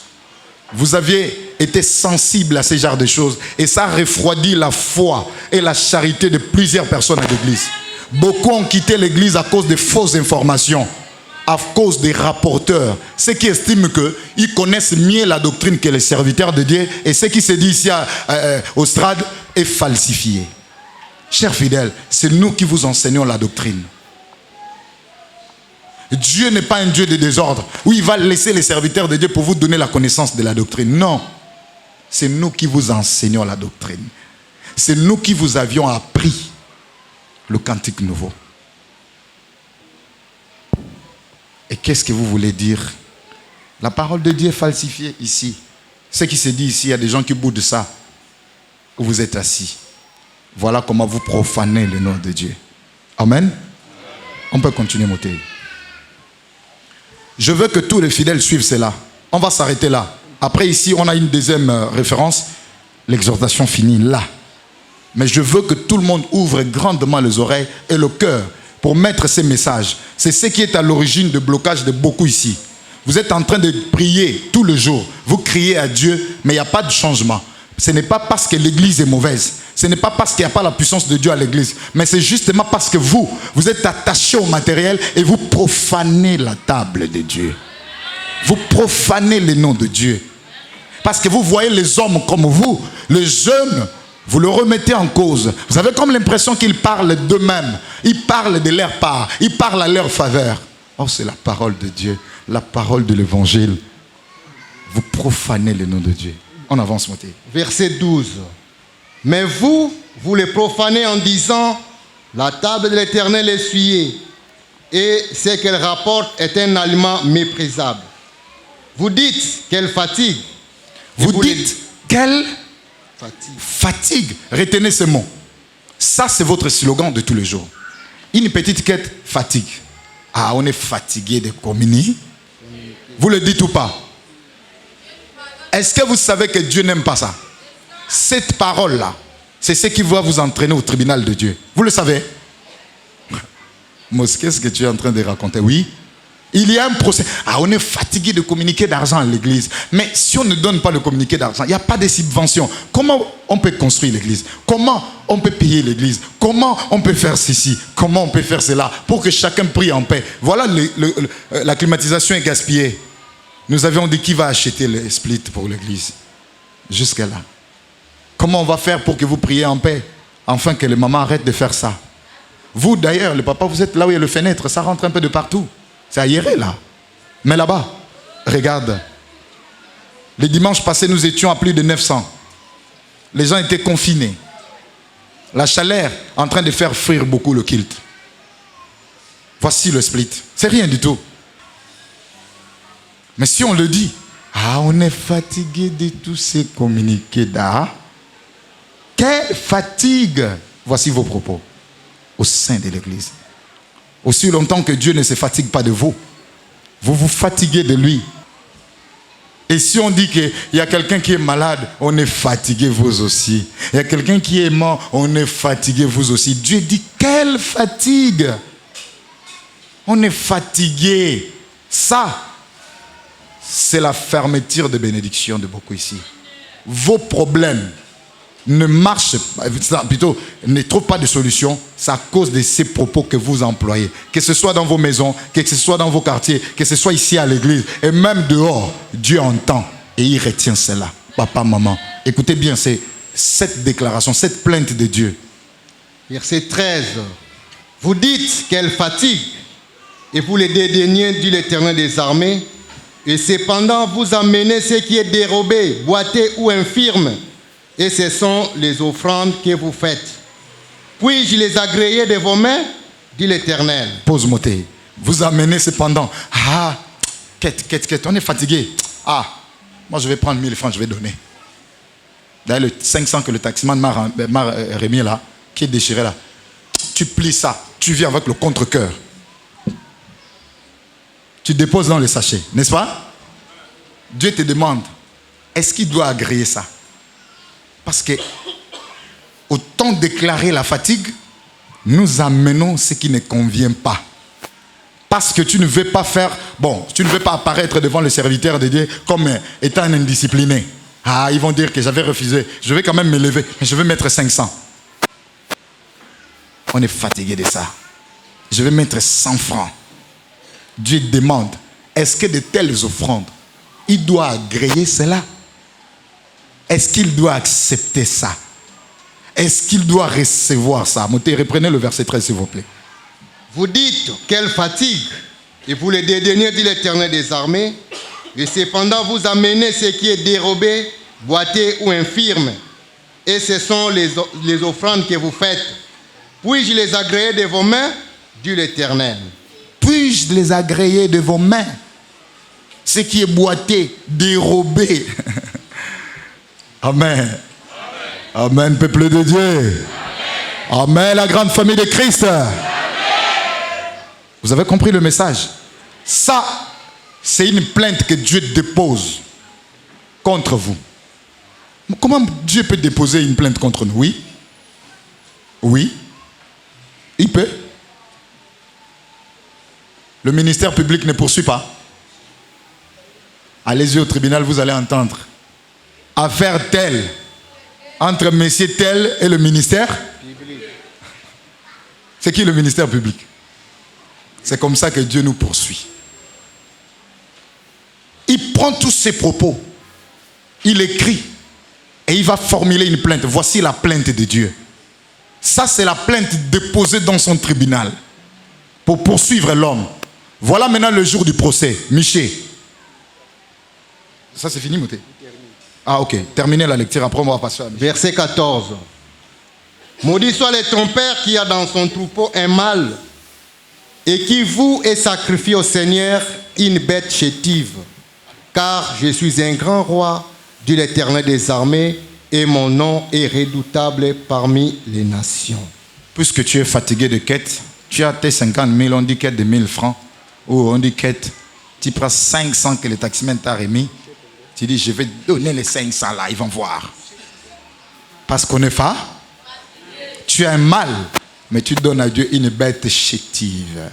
Vous aviez été sensible à ce genre de choses et ça refroidit la foi et la charité de plusieurs personnes à l'église. Beaucoup ont quitté l'église à cause de fausses informations, à cause des rapporteurs, ceux qui estiment qu'ils connaissent mieux la doctrine que les serviteurs de Dieu et ce qui se dit ici au Strad est falsifié. Chers fidèles, c'est nous qui vous enseignons la doctrine. Dieu n'est pas un Dieu de désordre où il va laisser les serviteurs de Dieu pour vous donner la connaissance de la doctrine. Non, c'est nous qui vous enseignons la doctrine. C'est nous qui vous avions appris le cantique nouveau. Et qu'est-ce que vous voulez dire? La parole de Dieu est falsifiée ici. Ce qui se dit ici, il y a des gens qui boudent ça. Où vous êtes assis. Voilà comment vous profanez le nom de Dieu. Amen. On peut continuer, Moté. Je veux que tous les fidèles suivent cela. On va s'arrêter là. Après ici, on a une deuxième référence. L'exhortation finit là. Mais je veux que tout le monde ouvre grandement les oreilles et le cœur pour pour mettre ces messages. C'est ce qui est à l'origine du blocage de beaucoup ici. Vous êtes en train de prier tout le jour. Vous criez à Dieu, mais il n'y a pas de changement. Ce n'est pas parce que l'église est mauvaise. Ce n'est pas parce qu'il n'y a pas la puissance de Dieu à l'église. Mais c'est justement parce que vous êtes attaché au matériel et vous profanez la table de Dieu. Vous profanez le nom de Dieu. Parce que vous voyez les hommes comme vous, les jeunes, vous le remettez en cause. Vous avez comme l'impression qu'ils parlent d'eux-mêmes. Ils parlent de leur part. Ils parlent à leur faveur. Oh, c'est la parole de Dieu. La parole de l'évangile. Vous profanez le nom de Dieu. On avance, Moté. Verset 12. Mais vous les profanez en disant, la table de l'Éternel est souillée, et ce qu'elle rapporte est un aliment méprisable. Vous dites qu'elle fatigue. Vous dites quelle fatigue. Retenez ce mot. Ça, c'est votre slogan de tous les jours. Une petite quête, fatigue. Ah, on est fatigué de communier. Vous le dites ou pas? Est-ce que vous savez que Dieu n'aime pas ça? Cette parole-là, c'est ce qui va vous entraîner au tribunal de Dieu. Vous le savez? Mosque, qu'est-ce que tu es en train de raconter? Oui. Il y a un procès. Ah, on est fatigué de communiquer d'argent à l'église. Mais si on ne donne pas le communiqué d'argent, il n'y a pas de subvention. Comment on peut construire l'église? Comment on peut payer l'église? Comment on peut faire ceci? Comment on peut faire cela? Pour que chacun prie en paix. Voilà, la climatisation est gaspillée. Nous avions dit qui va acheter le split pour l'église. Jusqu'à là. Comment on va faire pour que vous priez en paix? Enfin que les mamans arrêtent de faire ça. Vous d'ailleurs, le papa, vous êtes là où il y a le fenêtre. Ça rentre un peu de partout. C'est aéré là. Mais là-bas, regarde. Les dimanches passés, nous étions à plus de 900. Les gens étaient confinés. La chaleur en train de faire frire beaucoup le kilt. Voici le split. C'est rien du tout. Mais si on le dit, ah, on est fatigué de tous ces communiqués d'art. Quelle fatigue! Voici vos propos au sein de l'église. Aussi longtemps que Dieu ne se fatigue pas de vous, vous vous fatiguez de lui. Et si on dit qu'il y a quelqu'un qui est malade, on est fatigué vous aussi. Il y a quelqu'un qui est mort, on est fatigué vous aussi. Dieu dit, quelle fatigue! On est fatigué. Ça, c'est la fermeture de bénédiction de beaucoup ici. Vos problèmes ne marchent pas, plutôt ne trouvent pas de solution, c'est à cause de ces propos que vous employez. Que ce soit dans vos maisons, que ce soit dans vos quartiers, que ce soit ici à l'église, et même dehors, Dieu entend et il retient cela. Papa, maman, écoutez bien, c'est cette déclaration, cette plainte de Dieu. Verset 13. Vous dites qu'elle fatigue, et vous les dédaignez, dit l'Éternel des armées, et cependant vous amenez ce qui est dérobé, boité ou infirme, et ce sont les offrandes que vous faites. Puis-je les agréer de vos mains, dit l'Éternel. Pause moté. Vous amenez cependant. Ah, quête, on est fatigué. Ah, moi je vais prendre 1000 francs, je vais donner. D'ailleurs, le 500 que le taximan m'a remis là, qui est déchiré là, tu plies ça, tu viens avec le contre-cœur. Tu déposes dans le sachet, n'est-ce pas? Dieu te demande, est-ce qu'il doit agréer ça? Parce que, autant déclarer la fatigue, nous amenons ce qui ne convient pas. Parce que tu ne veux pas faire, tu ne veux pas apparaître devant le serviteur de Dieu comme étant un indiscipliné. Ah, ils vont dire que j'avais refusé. Je vais quand même me lever, mais je vais mettre 500. On est fatigué de ça. Je vais mettre 100 francs. Dieu demande, est-ce que de telles offrandes, il doit agréer cela? Est-ce qu'il doit accepter ça? Est-ce qu'il doit recevoir ça? Reprenez le verset 13, s'il vous plaît. Vous dites quelle fatigue, et vous les dédaignez, dit l'Éternel des armées, et cependant vous amenez ce qui est dérobé, boité ou infirme, et ce sont les offrandes que vous faites. Puis-je les agréer de vos mains, dit l'Éternel. Puis-je les agréer de vos mains? Ce qui est boité, dérobé. Amen. Amen, peuple de Dieu. Amen, Amen la grande famille de Christ. Amen. Vous avez compris le message? Ça, c'est une plainte que Dieu dépose contre vous. Comment Dieu peut déposer une plainte contre nous? Oui. Oui. Il peut. Le ministère public ne poursuit pas. Allez-y au tribunal, vous allez entendre. Affaire telle, entre messieurs tel et le ministère. C'est qui le ministère public? C'est comme ça que Dieu nous poursuit. Il prend tous ses propos, il écrit et il va formuler une plainte. Voici la plainte de Dieu. Ça, c'est la plainte déposée dans son tribunal pour poursuivre l'homme. Voilà maintenant le jour du procès. Miché. Ça, c'est fini, Mouté? Ah, ok. Terminez la lecture, après on va passer à Miché. Verset 14. Maudit soit ton père qui a dans son troupeau un mâle et qui voue et sacrifie au Seigneur une bête chétive. Car je suis un grand roi, dit l'Éternel des armées, et mon nom est redoutable parmi les nations. Puisque tu es fatigué de quête, tu as tes 50 000, on dit quête de 1000 francs, ou on dit quête, tu prends 500 que le taximène t'a remis, tu dis je vais donner les 500 là, ils vont voir. Parce qu'on est pas, tu as un mal, mais tu donnes à Dieu une bête chétive.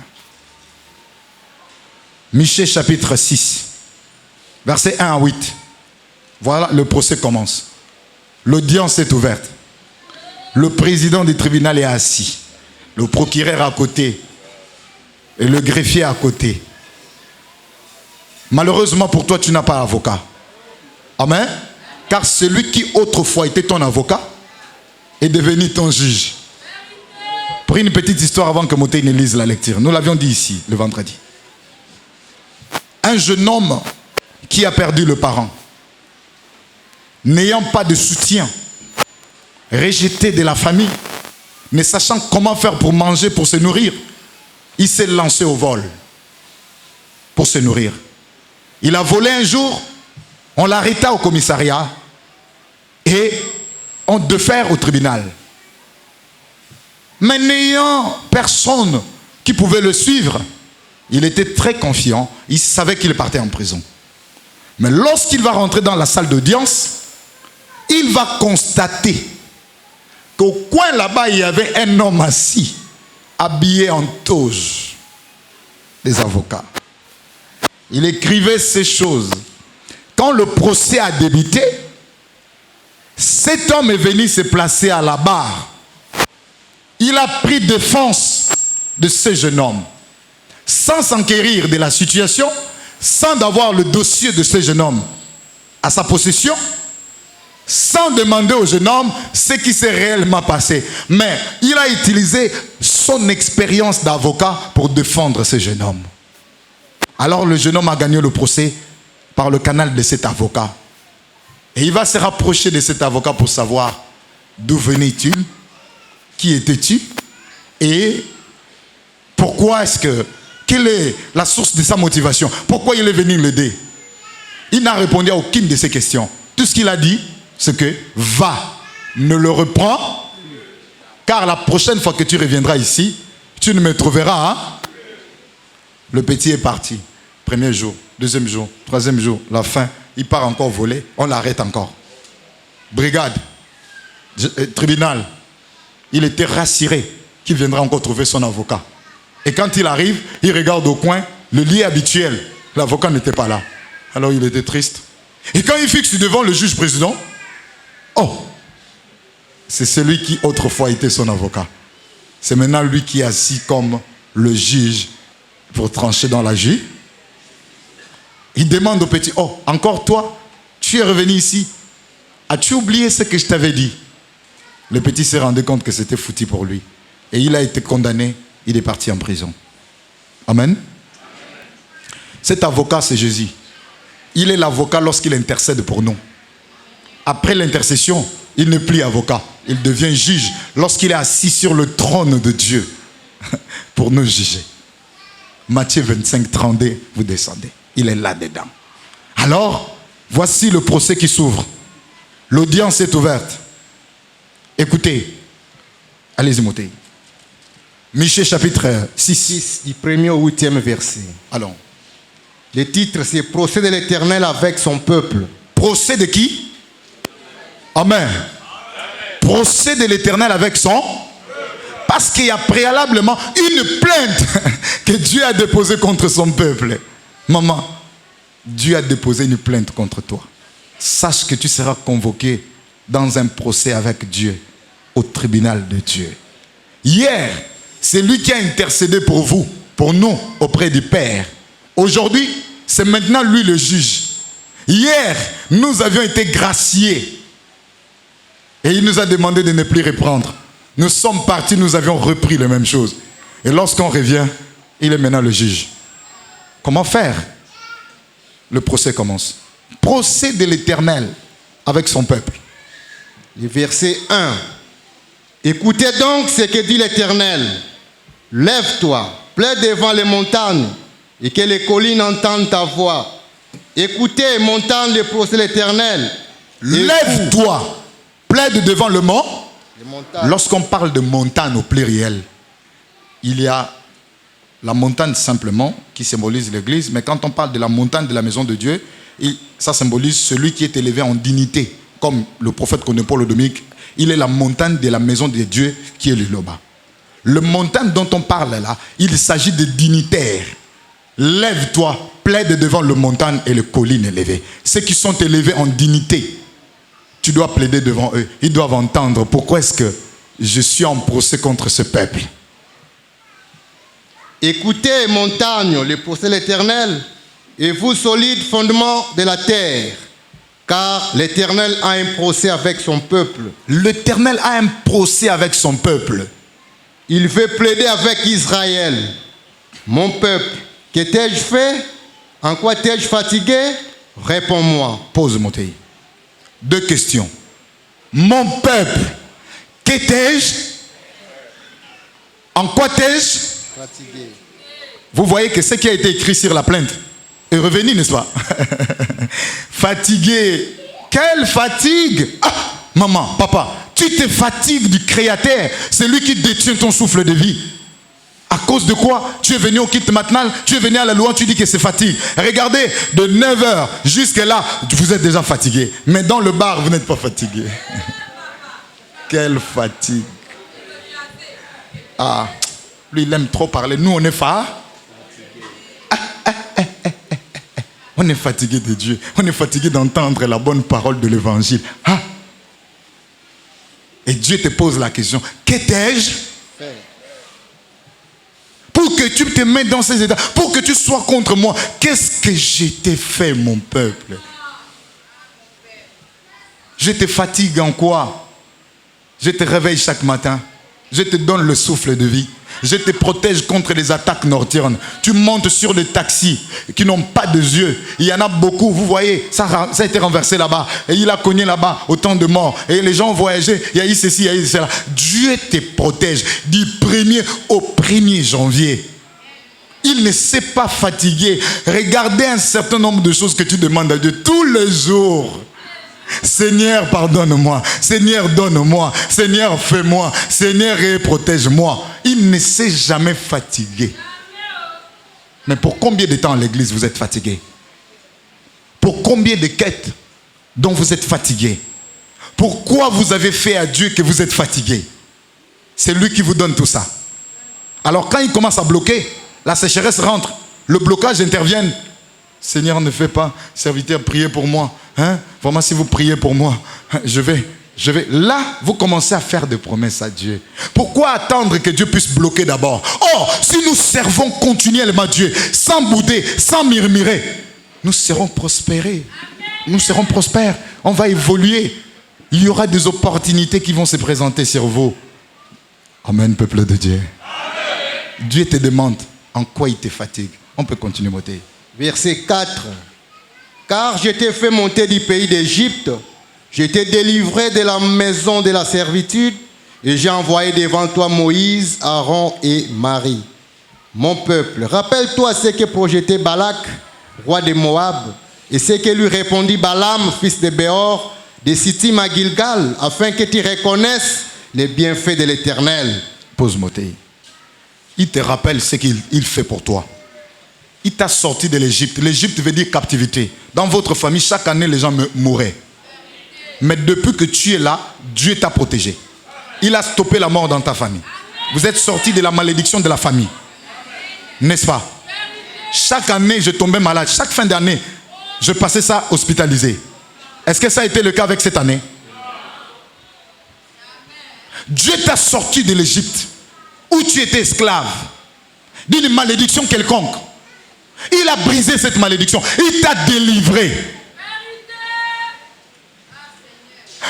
Michée chapitre 6, versets 1 à 8. Voilà, le procès commence. L'audience est ouverte. Le président du tribunal est assis. Le procureur à côté. Et le greffier à côté. Malheureusement pour toi, tu n'as pas d'avocat. Amen. Car celui qui autrefois était ton avocat est devenu ton juge. Pour une petite histoire avant que Moté ne lise la lecture. Nous l'avions dit ici, le vendredi. Un jeune homme qui a perdu le parent, n'ayant pas de soutien, rejeté de la famille, ne sachant comment faire pour manger, pour se nourrir, il s'est lancé au vol pour se nourrir. Il a volé un jour, on l'arrêta au commissariat et on défère au tribunal. Mais n'ayant personne qui pouvait le suivre, il était très confiant, il savait qu'il partait en prison. Mais lorsqu'il va rentrer dans la salle d'audience, il va constater qu'au coin là-bas, il y avait un homme assis, habillé en toge des avocats. Il écrivait ces choses. Quand le procès a débuté, cet homme est venu se placer à la barre. Il a pris défense de ce jeune homme, sans s'enquérir de la situation, sans avoir le dossier de ce jeune homme à sa possession, sans demander au jeune homme ce qui s'est réellement passé. Mais il a utilisé son expérience d'avocat pour défendre ce jeune homme. Alors le jeune homme a gagné le procès par le canal de cet avocat. Et il va se rapprocher de cet avocat pour savoir d'où venais-tu, qui étais-tu et pourquoi est-ce que, quelle est la source de sa motivation, pourquoi il est venu l'aider. Il n'a répondu à aucune de ces questions. Tout ce qu'il a dit, c'est que va, ne le reprends, car la prochaine fois que tu reviendras ici, tu ne me trouveras. Hein? Le petit est parti. Premier jour, deuxième jour, troisième jour, la fin, il part encore voler, on l'arrête encore. Brigade, tribunal, il était rassuré qu'il viendra encore trouver son avocat. Et quand il arrive, il regarde au coin, le lit habituel, l'avocat n'était pas là. Alors il était triste. Et quand il fixe devant le juge président, oh, c'est celui qui autrefois était son avocat. C'est maintenant lui qui est assis comme le juge pour trancher dans la jus. Il demande au petit, oh, encore toi, tu es revenu ici. As-tu oublié ce que je t'avais dit? Le petit s'est rendu compte que c'était foutu pour lui. Et il a été condamné, il est parti en prison. Amen. Cet avocat, c'est Jésus. Il est l'avocat lorsqu'il intercède pour nous. Après l'intercession, il n'est plus avocat. Il devient juge lorsqu'il est assis sur le trône de Dieu pour nous juger. Matthieu 25, 32, vous descendez. Il est là-dedans. Alors, voici le procès qui s'ouvre. L'audience est ouverte. Écoutez. Allez-y, montez. Michée chapitre 6. Du 1er au 8e verset. Allons. Le titre, c'est Procès de l'Éternel avec son peuple. Procès de qui? Amen. Procès de l'Éternel avec son. Parce qu'il y a préalablement une plainte que Dieu a déposée contre son peuple. Maman, Dieu a déposé une plainte contre toi. Sache que tu seras convoqué dans un procès avec Dieu, au tribunal de Dieu. Hier, c'est lui qui a intercédé pour vous, pour nous, auprès du Père. Aujourd'hui, c'est maintenant lui le juge. Hier, nous avions été graciés. Et il nous a demandé de ne plus reprendre. Nous sommes partis, nous avions repris les mêmes choses. Et lorsqu'on revient, il est maintenant le juge. Comment faire? Le procès commence. Procès de l'Éternel avec son peuple. Le verset 1. Écoutez donc ce que dit l'Éternel. Lève-toi, plaide devant les montagnes, et que les collines entendent ta voix. Écoutez, montagnes, le procès de l'Éternel. Lève-toi, plaide devant le mont. montagnes. Lorsqu'on parle de montagne au pluriel, il y a la montagne simplement qui symbolise l'église, mais quand on parle de la montagne de la maison de Dieu, ça symbolise celui qui est élevé en dignité, comme le prophète Paul Dominique. Il est la montagne de la maison de Dieu qui est le Loba. Le montagne dont on parle là, il s'agit de dignitaires. Lève-toi, plaide devant le montagne et les collines élevées. Ceux qui sont élevés en dignité, tu dois plaider devant eux. Ils doivent entendre pourquoi est-ce que je suis en procès contre ce peuple. Écoutez, montagne, le procès de l'Éternel, et vous, solides fondements de la terre, car l'Éternel a un procès avec son peuple. L'Éternel a un procès avec son peuple. Il veut plaider avec Israël. Mon peuple, que t'ai-je fait? En quoi t'ai-je fatigué? Réponds-moi. Pose Montey. 2 questions. Mon peuple, que t'ai-je? En quoi t'ai-je? Fatigué. Vous voyez que ce qui a été écrit sur la plainte est revenu, n'est-ce pas? Fatigué. Quelle fatigue! Ah, maman, papa, tu te fatigues du Créateur. C'est lui qui détient ton souffle de vie. À cause de quoi? Tu es venu au kit matinal, tu es venu à la louange, tu dis que c'est fatigue. Regardez, de 9h jusqu'à là, vous êtes déjà fatigué. Mais dans le bar, vous n'êtes pas fatigué. Quelle fatigue. Ah, lui, il aime trop parler. Nous, on est on est fatigué de Dieu. On est fatigué d'entendre la bonne parole de l'évangile. Ah. Et Dieu te pose la question, que t'ai-je fait? Pour que tu te mettes dans ces états, pour que tu sois contre moi, qu'est-ce que je t'ai fait, mon peuple? Je te fatigue en quoi? Je te réveille chaque matin. Je te donne le souffle de vie. Je te protège contre les attaques nocturnes. Tu montes sur des taxis qui n'ont pas de yeux. Il y en a beaucoup, vous voyez, ça a été renversé là-bas. Et il a cogné là-bas, autant de morts. Et les gens ont voyagé, il y a eu ceci, il y a eu cela. Dieu te protège du 1er au 1er janvier. Il ne s'est pas fatigué. Regardez un certain nombre de choses que tu demandes à Dieu tous les jours. Seigneur, pardonne-moi. Seigneur, donne-moi. Seigneur, fais-moi. Seigneur, protège-moi. Il ne s'est jamais fatigué. Mais pour combien de temps à l'église vous êtes fatigué? Pour combien de quêtes dont vous êtes fatigué? Pourquoi vous avez fait à Dieu que vous êtes fatigué? C'est lui qui vous donne tout ça. Alors quand il commence à bloquer, la sécheresse rentre, le blocage intervient. Seigneur, ne fais pas, serviteur, priez pour moi. Hein? Vraiment, si vous priez pour moi, je vais. Là, vous commencez à faire des promesses à Dieu. Pourquoi attendre que Dieu puisse bloquer d'abord? Oh, si nous servons continuellement Dieu, sans bouder, sans murmurer, nous serons prospérés. Nous serons prospères. On va évoluer. Il y aura des opportunités qui vont se présenter sur vous. Amen, peuple de Dieu. Amen. Dieu te demande en quoi il te fatigue. On peut continuer, Moté. Verset 4. Car je t'ai fait monter du pays d'Égypte, je t'ai délivré de la maison de la servitude, et j'ai envoyé devant toi Moïse, Aaron et Marie. Mon peuple, rappelle-toi ce que projetait Balak, roi de Moab, et ce que lui répondit Balaam, fils de Béor, de Sittim à Gilgal, afin que tu reconnaisses les bienfaits de l'Éternel. Pose Moté. Il te rappelle ce qu'il fait pour toi. Il t'a sorti de l'Égypte. L'Égypte veut dire captivité. Dans votre famille, chaque année, les gens mouraient. Mais depuis que tu es là, Dieu t'a protégé. Il a stoppé la mort dans ta famille. Vous êtes sortis de la malédiction de la famille. N'est-ce pas? Chaque année, je tombais malade. Chaque fin d'année, je passais ça hospitalisé. Est-ce que ça a été le cas avec cette année? Dieu t'a sorti de l'Égypte, où tu étais esclave, d'une malédiction quelconque. Il a brisé cette malédiction. Il t'a délivré.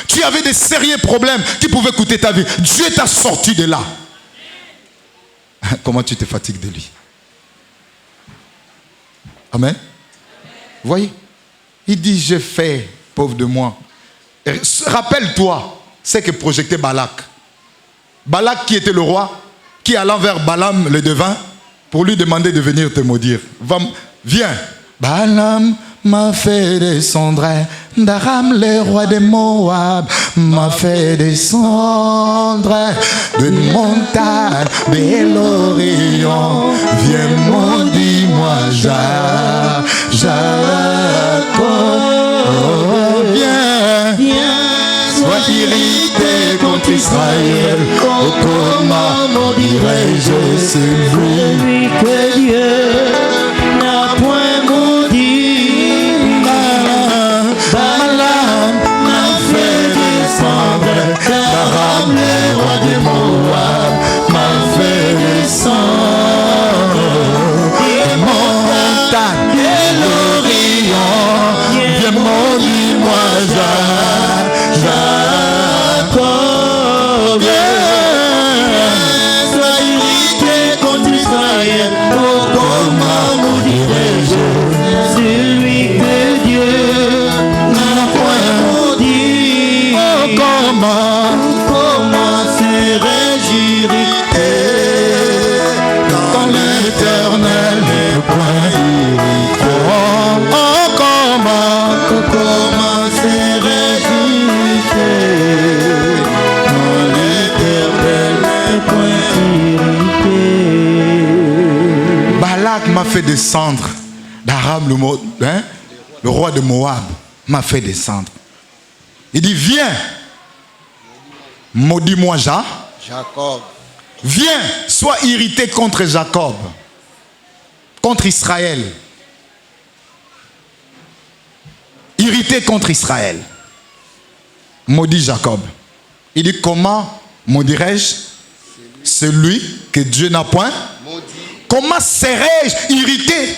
Tu avais des sérieux problèmes qui pouvaient coûter ta vie. Dieu t'a sorti de là. Comment tu te fatigues de lui? Amen. Voyez, il dit, je fais, pauvre de moi. Rappelle-toi ce que projetait Balak. Balak qui était le roi, qui allant vers Balaam le devin pour lui demander de venir te maudire. Viens. Balaam m'a fait descendre d'Aram, le roi de Moab, m'a fait descendre d'une montagne de l'Orient. Viens, maudis-moi, Jacob. Viens, sois irrité contre Israël. Oh, comment maudirais-je celui que Dieu n'a point maudit? Balaam m'a fait descendre d'Aram, le roi de Moab, m'a fait descendre des montagnes de l'Orient. Viens, maudis-moi, Jacob. Sois irrité contre Israël. Oh, comment maudirais-je Celui que Dieu n'a point maudit? Oh, Comment serais-je irrité quand l'Éternel n'est point irrité? Oh, comment serais-je irrité quand l'Éternel n'est point irrité? Balak m'a fait descendre d'Aram, le roi de Moab m'a fait descendre. Il dit, viens, maudis-moi, Jacob. Viens, sois irrité contre Jacob, contre Israël. Irrité contre Israël. Maudit Jacob. Il dit, comment maudirais-je celui que Dieu n'a point? Maudit. Comment serais-je irrité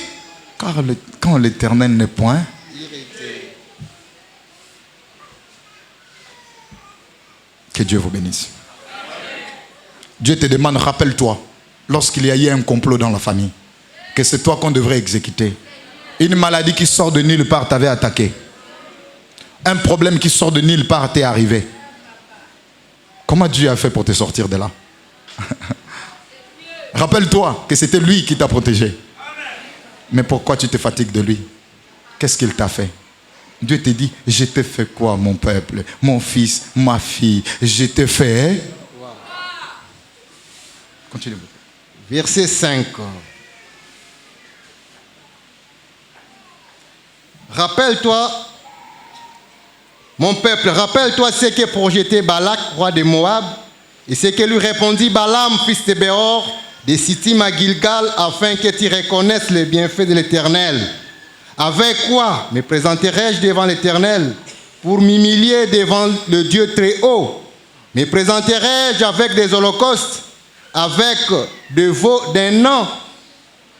quand l'Éternel n'est point? Irrité. Que Dieu vous bénisse. Dieu te demande, rappelle-toi, lorsqu'il y a eu un complot dans la famille, que c'est toi qu'on devrait exécuter. Une maladie qui sort de nulle part t'avait attaqué. Un problème qui sort de nulle part t'est arrivé. Comment Dieu a fait pour te sortir de là? Rappelle-toi que c'était lui qui t'a protégé. Mais pourquoi tu te fatigues de lui? Qu'est-ce qu'il t'a fait? Dieu te dit, je t'ai fait quoi, mon peuple, mon fils, ma fille? Je t'ai fait... Continue. Verset 5. Rappelle-toi, mon peuple, rappelle-toi ce que projetait Balak, roi de Moab, et ce que lui répondit Balaam, fils de Béor, de Sittim à Gilgal, afin que tu reconnaisses les bienfaits de l'Éternel. Avec quoi me présenterai-je devant l'Éternel pour m'humilier devant le Dieu très haut? Me présenterai-je avec des holocaustes, avec de veaux d'un an?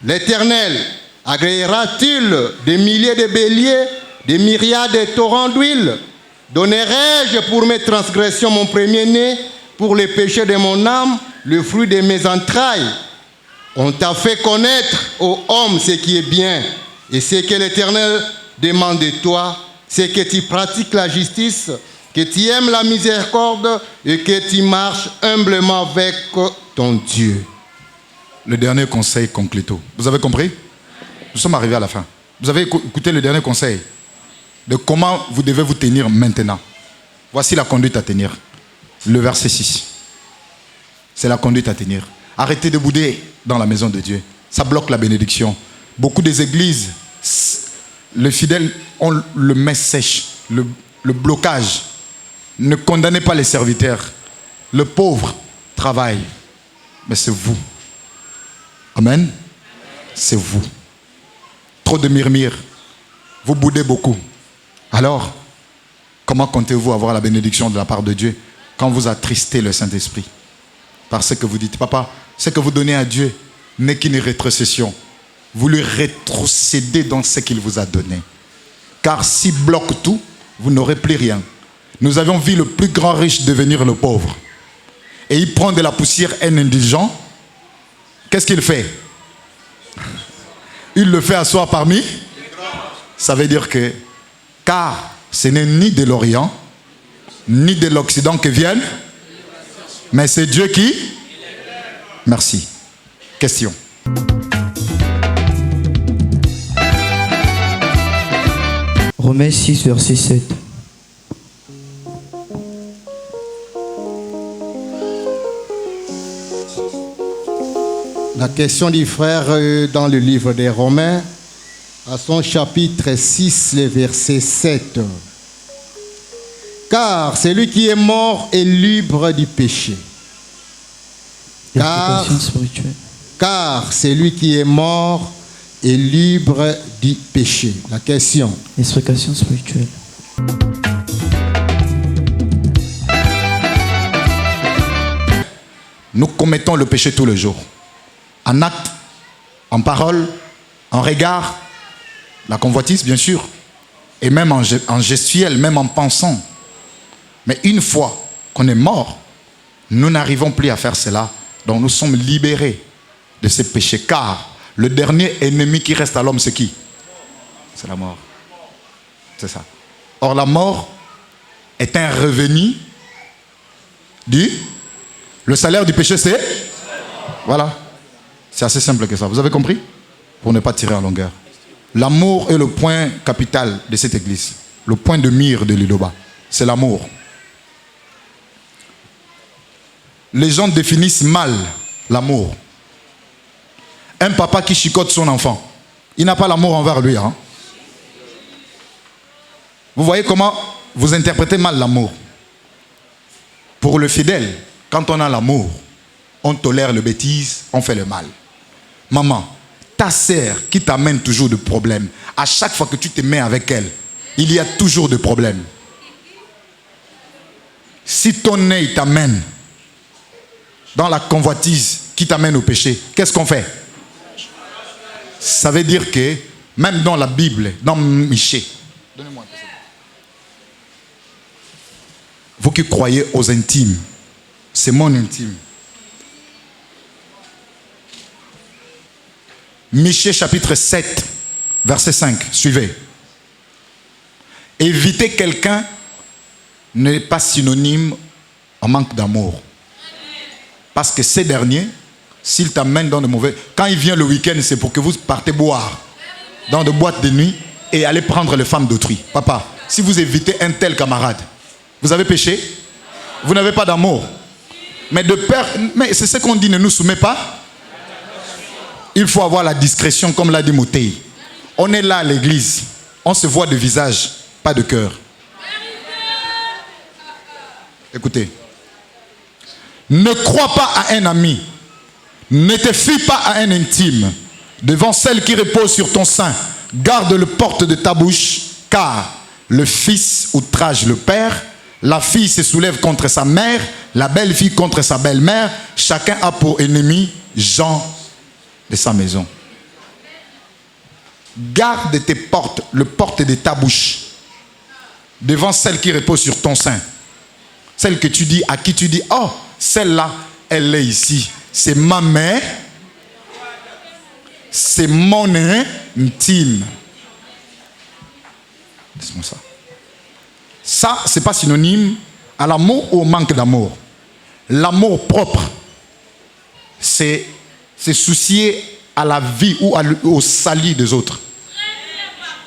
L'Éternel agréera-t-il des milliers de béliers, des myriades de torrents d'huile? Donnerai-je pour mes transgressions mon premier-né, pour les péchés de mon âme, le fruit de mes entrailles? On t'a fait connaître, ô homme, ce qui est bien, et ce que l'Éternel demande de toi, c'est que tu pratiques la justice, que tu aimes la miséricorde et que tu marches humblement avec ton Dieu. Le dernier conseil conclut tout. Vous avez compris? Nous sommes arrivés à la fin. Vous avez écouté le dernier conseil de comment vous devez vous tenir maintenant. Voici la conduite à tenir. Le verset 6. C'est la conduite à tenir. Arrêtez de bouder dans la maison de Dieu. Ça bloque la bénédiction. Beaucoup des églises, les fidèles ont le main sèche, le blocage. Ne condamnez pas les serviteurs. Le pauvre travaille. Mais c'est vous. Amen. C'est vous. Trop de murmures. Vous boudez beaucoup. Alors, comment comptez-vous avoir la bénédiction de la part de Dieu quand vous attristez le Saint-Esprit? Parce que vous dites, papa, ce que vous donnez à Dieu n'est qu'une rétrocession. Vous lui rétrocédez dans ce qu'il vous a donné. Car s'il bloque tout, vous n'aurez plus rien. Nous avions vu le plus grand riche devenir le pauvre. Et il prend de la poussière un indigent. Qu'est-ce qu'il fait? Il le fait asseoir parmi. Ça veut dire que, car ce n'est ni de l'Orient, ni de l'Occident que viennent, mais c'est Dieu qui. Merci. Question. Romains 6, verset 7. La question du frère dans le livre des Romains, à son chapitre 6, le verset 7. Car celui qui est mort est libre du péché. Car celui qui est mort est libre du péché. La question. Explication spirituelle. Nous commettons le péché tous les jours. En acte, en parole, en regard, la convoitise bien sûr, et même en gestuel, même en pensant. Mais une fois qu'on est mort, nous n'arrivons plus à faire cela. Donc nous sommes libérés de ces péchés. Car le dernier ennemi qui reste à l'homme, c'est qui? C'est la mort. C'est ça. Or la mort est un revenu du... Le salaire du péché, c'est... Voilà. C'est assez simple que ça. Vous avez compris? Pour ne pas tirer en longueur. L'amour est le point capital de cette église. Le point de mire de l'Idoba. C'est l'amour. Les gens définissent mal l'amour. Un papa qui chicote son enfant, il n'a pas l'amour envers lui. Hein? Vous voyez comment vous interprétez mal l'amour. Pour le fidèle, quand on a l'amour, on tolère le bêtise, on fait le mal. Maman, ta sœur qui t'amène toujours de problèmes, à chaque fois que tu te mets avec elle, il y a toujours de problèmes. Si ton nez t'amène dans la convoitise qui t'amène au péché, qu'est-ce qu'on fait? Ça veut dire que, même dans la Bible, dans Michée, donnez-moi un peu ça. Vous qui croyez aux intimes, c'est mon intime. Michée chapitre 7, verset 5, suivez. Éviter quelqu'un n'est pas synonyme en manque d'amour. Parce que ces derniers, s'ils t'amènent dans de mauvais... Quand il vient le week-end, c'est pour que vous partez boire dans de boîtes de nuit et aller prendre les femmes d'autrui. Papa, si vous évitez un tel camarade, vous avez péché? Vous n'avez pas d'amour. Mais de peur... Mais c'est ce qu'on dit, ne nous soumet pas. Il faut avoir la discrétion, comme l'a dit Moutei. On est là à l'église. On se voit de visage, pas de cœur. Écoutez. Ne crois pas à un ami. Ne te fie pas à un intime. Devant celle qui repose sur ton sein, garde le porte de ta bouche, car le fils outrage le père, la fille se soulève contre sa mère, la belle-fille contre sa belle-mère. Chacun a pour ennemi Jean de sa maison. Garde tes portes, le porte de ta bouche, devant celle qui repose sur ton sein. Celle que tu dis, à qui tu dis, oh, celle-là, elle est ici. C'est ma mère. C'est mon intime. Laisse-moi ça. Ça, ce n'est pas synonyme à l'amour ou au manque d'amour. L'amour propre, c'est soucier à la vie ou au salut des autres.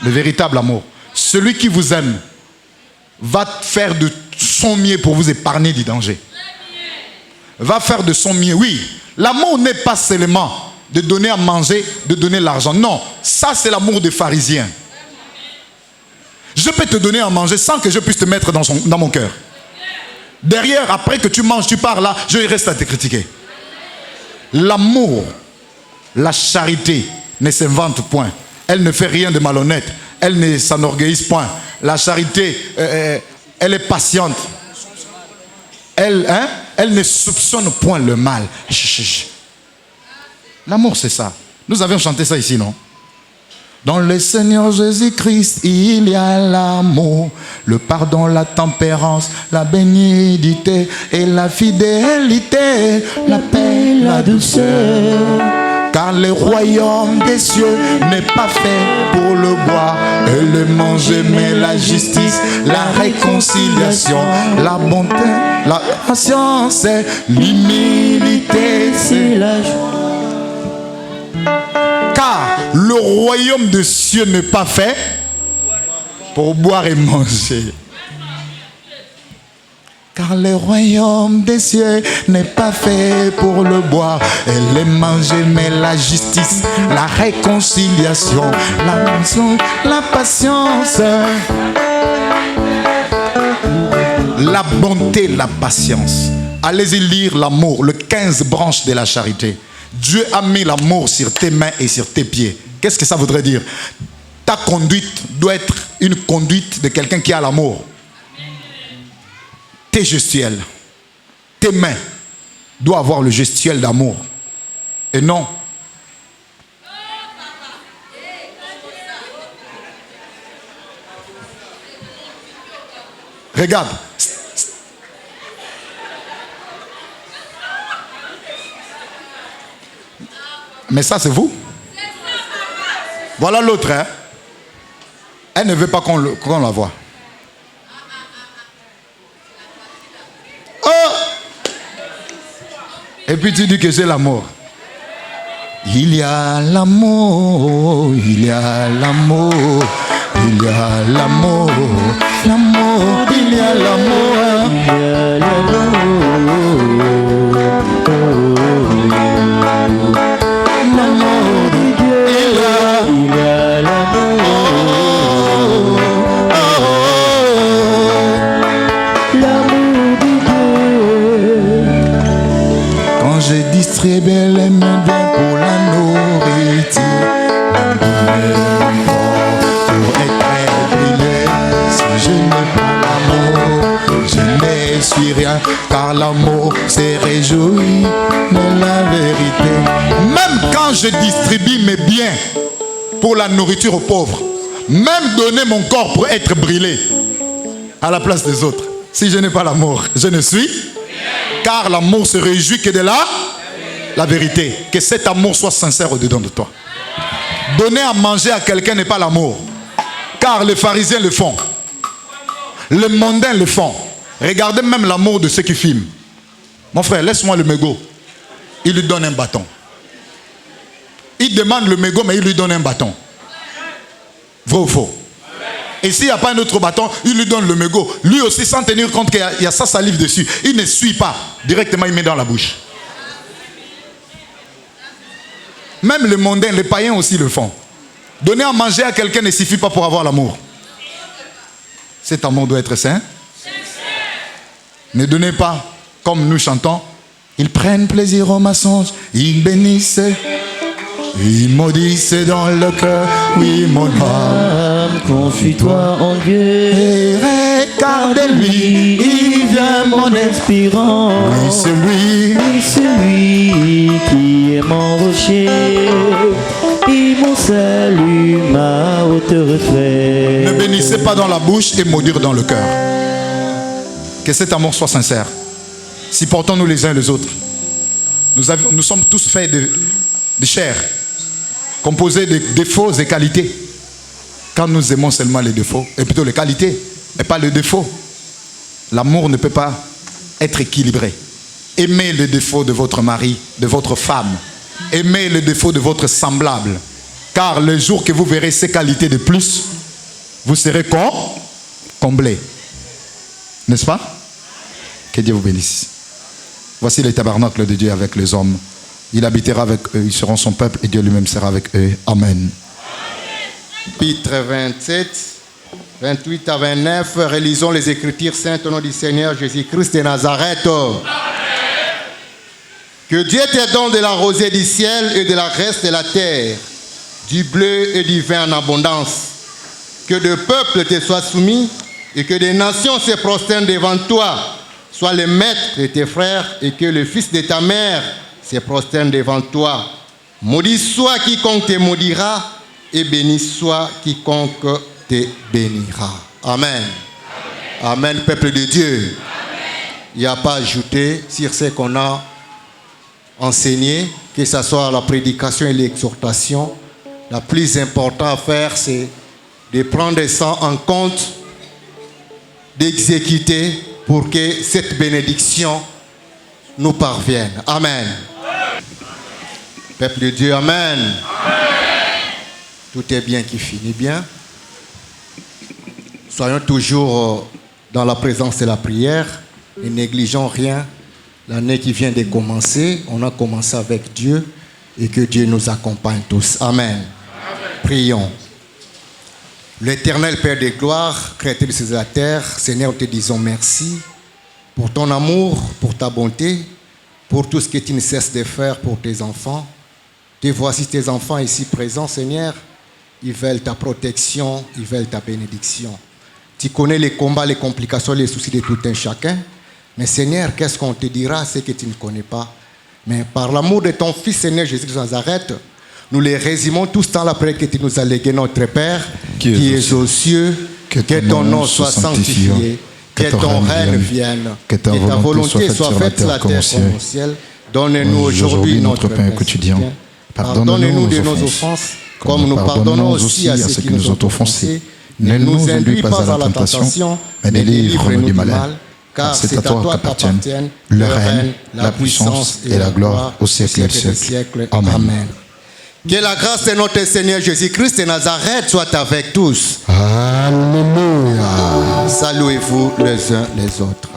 Le véritable amour. Celui qui vous aime va faire de son mieux pour vous épargner du danger. Va faire de son mieux. Oui, l'amour n'est pas seulement de donner à manger, de donner l'argent. Non, ça c'est l'amour des pharisiens. Je peux te donner à manger sans que je puisse te mettre dans mon cœur. Derrière, après que tu manges, tu pars là, je reste à te critiquer. L'amour, la charité ne s'invente point. Elle ne fait rien de malhonnête. Elle ne s'enorgueillisse point. La charité, elle est patiente. Elle ne soupçonne point le mal. L'amour, c'est ça. Nous avions chanté ça ici, non? Dans le Seigneur Jésus-Christ, il y a l'amour, le pardon, la tempérance, la bénédiction et la fidélité, la paix, la douceur. Car le royaume des cieux n'est pas fait pour le boire et le manger, mais la justice, la réconciliation, la bonté, la patience, l'humilité, c'est la joie. Car le royaume des cieux n'est pas fait pour boire et manger. Car le royaume des cieux n'est pas fait pour le boire et le manger, mais la justice, la réconciliation, la maison, la patience, la bonté, la patience. Allez-y lire l'amour, le 15 branches de la charité. Dieu a mis l'amour sur tes mains et sur tes pieds. Qu'est-ce que ça voudrait dire? Ta conduite doit être une conduite de quelqu'un qui a l'amour. Tes gestuels, tes mains doivent avoir le gestuel d'amour. Et non. Regarde. Mais ça, c'est vous. Voilà l'autre. Hein? Elle ne veut pas qu'on la voie. Oh! Et puis tu dis que c'est l'amour. Il y a l'amour, il y a l'amour, il y a l'amour, l'amour, il y a l'amour, il y a l'amour. Je distribue les mains pour la nourriture, pour être brûlé. Si je n'ai pas l'amour, je ne suis rien, car l'amour s'est réjoui de la vérité. Même quand je distribue mes biens pour la nourriture aux pauvres, même donner mon corps pour être brûlé à la place des autres, si je n'ai pas l'amour, je ne suis. Car l'amour se réjouit que de la vérité. Que cet amour soit sincère au-dedans de toi. Donner à manger à quelqu'un n'est pas l'amour. Car les pharisiens le font. Les mondains le font. Regardez même l'amour de ceux qui filment. Mon frère, laisse-moi le mégot. Il lui donne un bâton. Il demande le mégot, mais il lui donne un bâton. Vrai ou faux? Et s'il n'y a pas un autre bâton, il lui donne le mégot. Lui aussi, sans tenir compte qu'il y a sa salive dessus, il ne suit pas. Directement, il met dans la bouche. Même les mondains, les païens aussi le font. Donner à manger à quelqu'un ne suffit pas pour avoir l'amour. Cet amour doit être saint. Ne donnez pas, comme nous chantons, ils prennent plaisir au mensonge, ils bénissent. Il maudisse dans le cœur, oui mon âme, confie-toi en Dieu et regarde-lui, il vient mon inspirant. Oui, c'est lui qui est mon rocher, et mon salut, ma haute retraite. Ne bénissez pas dans la bouche et maudire dans le cœur. Que cet amour soit sincère. Supportons-nous les uns les autres. Nous sommes tous faits de chair, composé de défauts et qualités. Quand nous aimons seulement les défauts, et plutôt les qualités, et pas les défauts, l'amour ne peut pas être équilibré. Aimez les défauts de votre mari, de votre femme. Aimez les défauts de votre semblable. Car le jour que vous verrez ces qualités de plus, vous serez comblés. N'est-ce pas? Que Dieu vous bénisse. Voici les tabernacles de Dieu avec les hommes. Il habitera avec eux, ils seront son peuple et Dieu lui-même sera avec eux. Amen. Chapitre 27, 28 à 29, relisons les Écritures saintes au nom du Seigneur Jésus-Christ de Nazareth. Amen. Que Dieu te donne de la rosée du ciel et de la reste de la terre, du bleu et du vin en abondance. Que de peuples te soient soumis et que des nations se prosternent devant toi. Sois le maître de tes frères et que le fils de ta mère se prosterne devant toi. Maudit soit quiconque te maudira et béni soit quiconque te bénira. Amen. Amen, Amen peuple de Dieu. Il n'y a pas à ajouter sur ce qu'on a enseigné, que ce soit la prédication et l'exhortation. La plus importante à faire, c'est de prendre ça en compte, d'exécuter pour que cette bénédiction nous parvienne. Amen. Peuple de Dieu, amen. Amen. Tout est bien qui finit bien. Soyons toujours dans la présence de la prière. Ne négligeons rien. L'année qui vient de commencer, on a commencé avec Dieu et que Dieu nous accompagne tous. Amen. Amen. Prions. L'Éternel Père de gloire, Créateur de cieux et de la terre, Seigneur, te disons merci pour ton amour, pour ta bonté, pour tout ce que tu ne cesses de faire pour tes enfants. Te voici tes enfants ici présents, Seigneur. Ils veulent ta protection, ils veulent ta bénédiction. Tu connais les combats, les complications, les soucis de tout un chacun. Mais Seigneur, qu'est-ce qu'on te dira, ce que tu ne connais pas? Mais par l'amour de ton Fils, Seigneur Jésus de Nazareth, nous les résumons tous dans la prière que tu nous as léguée, notre Père, qui es aux cieux, que ton nom soit sanctifié, que ton règne vienne, que ta volonté soit faite sur la terre comme au ciel. Donne-nous aujourd'hui notre pain quotidien. Pardonne-nous de nos offenses, comme nous pardonnons aussi à ceux qui nous ont offensés. Ne nous induis pas à la tentation, mais délivre-nous du mal. Car c'est à toi qu'appartiennent le règne, la puissance et la gloire au siècle des siècles. Amen. Que la grâce de notre Seigneur Jésus-Christ de Nazareth soit avec tous. Alléluia. Saluez-vous les uns les autres.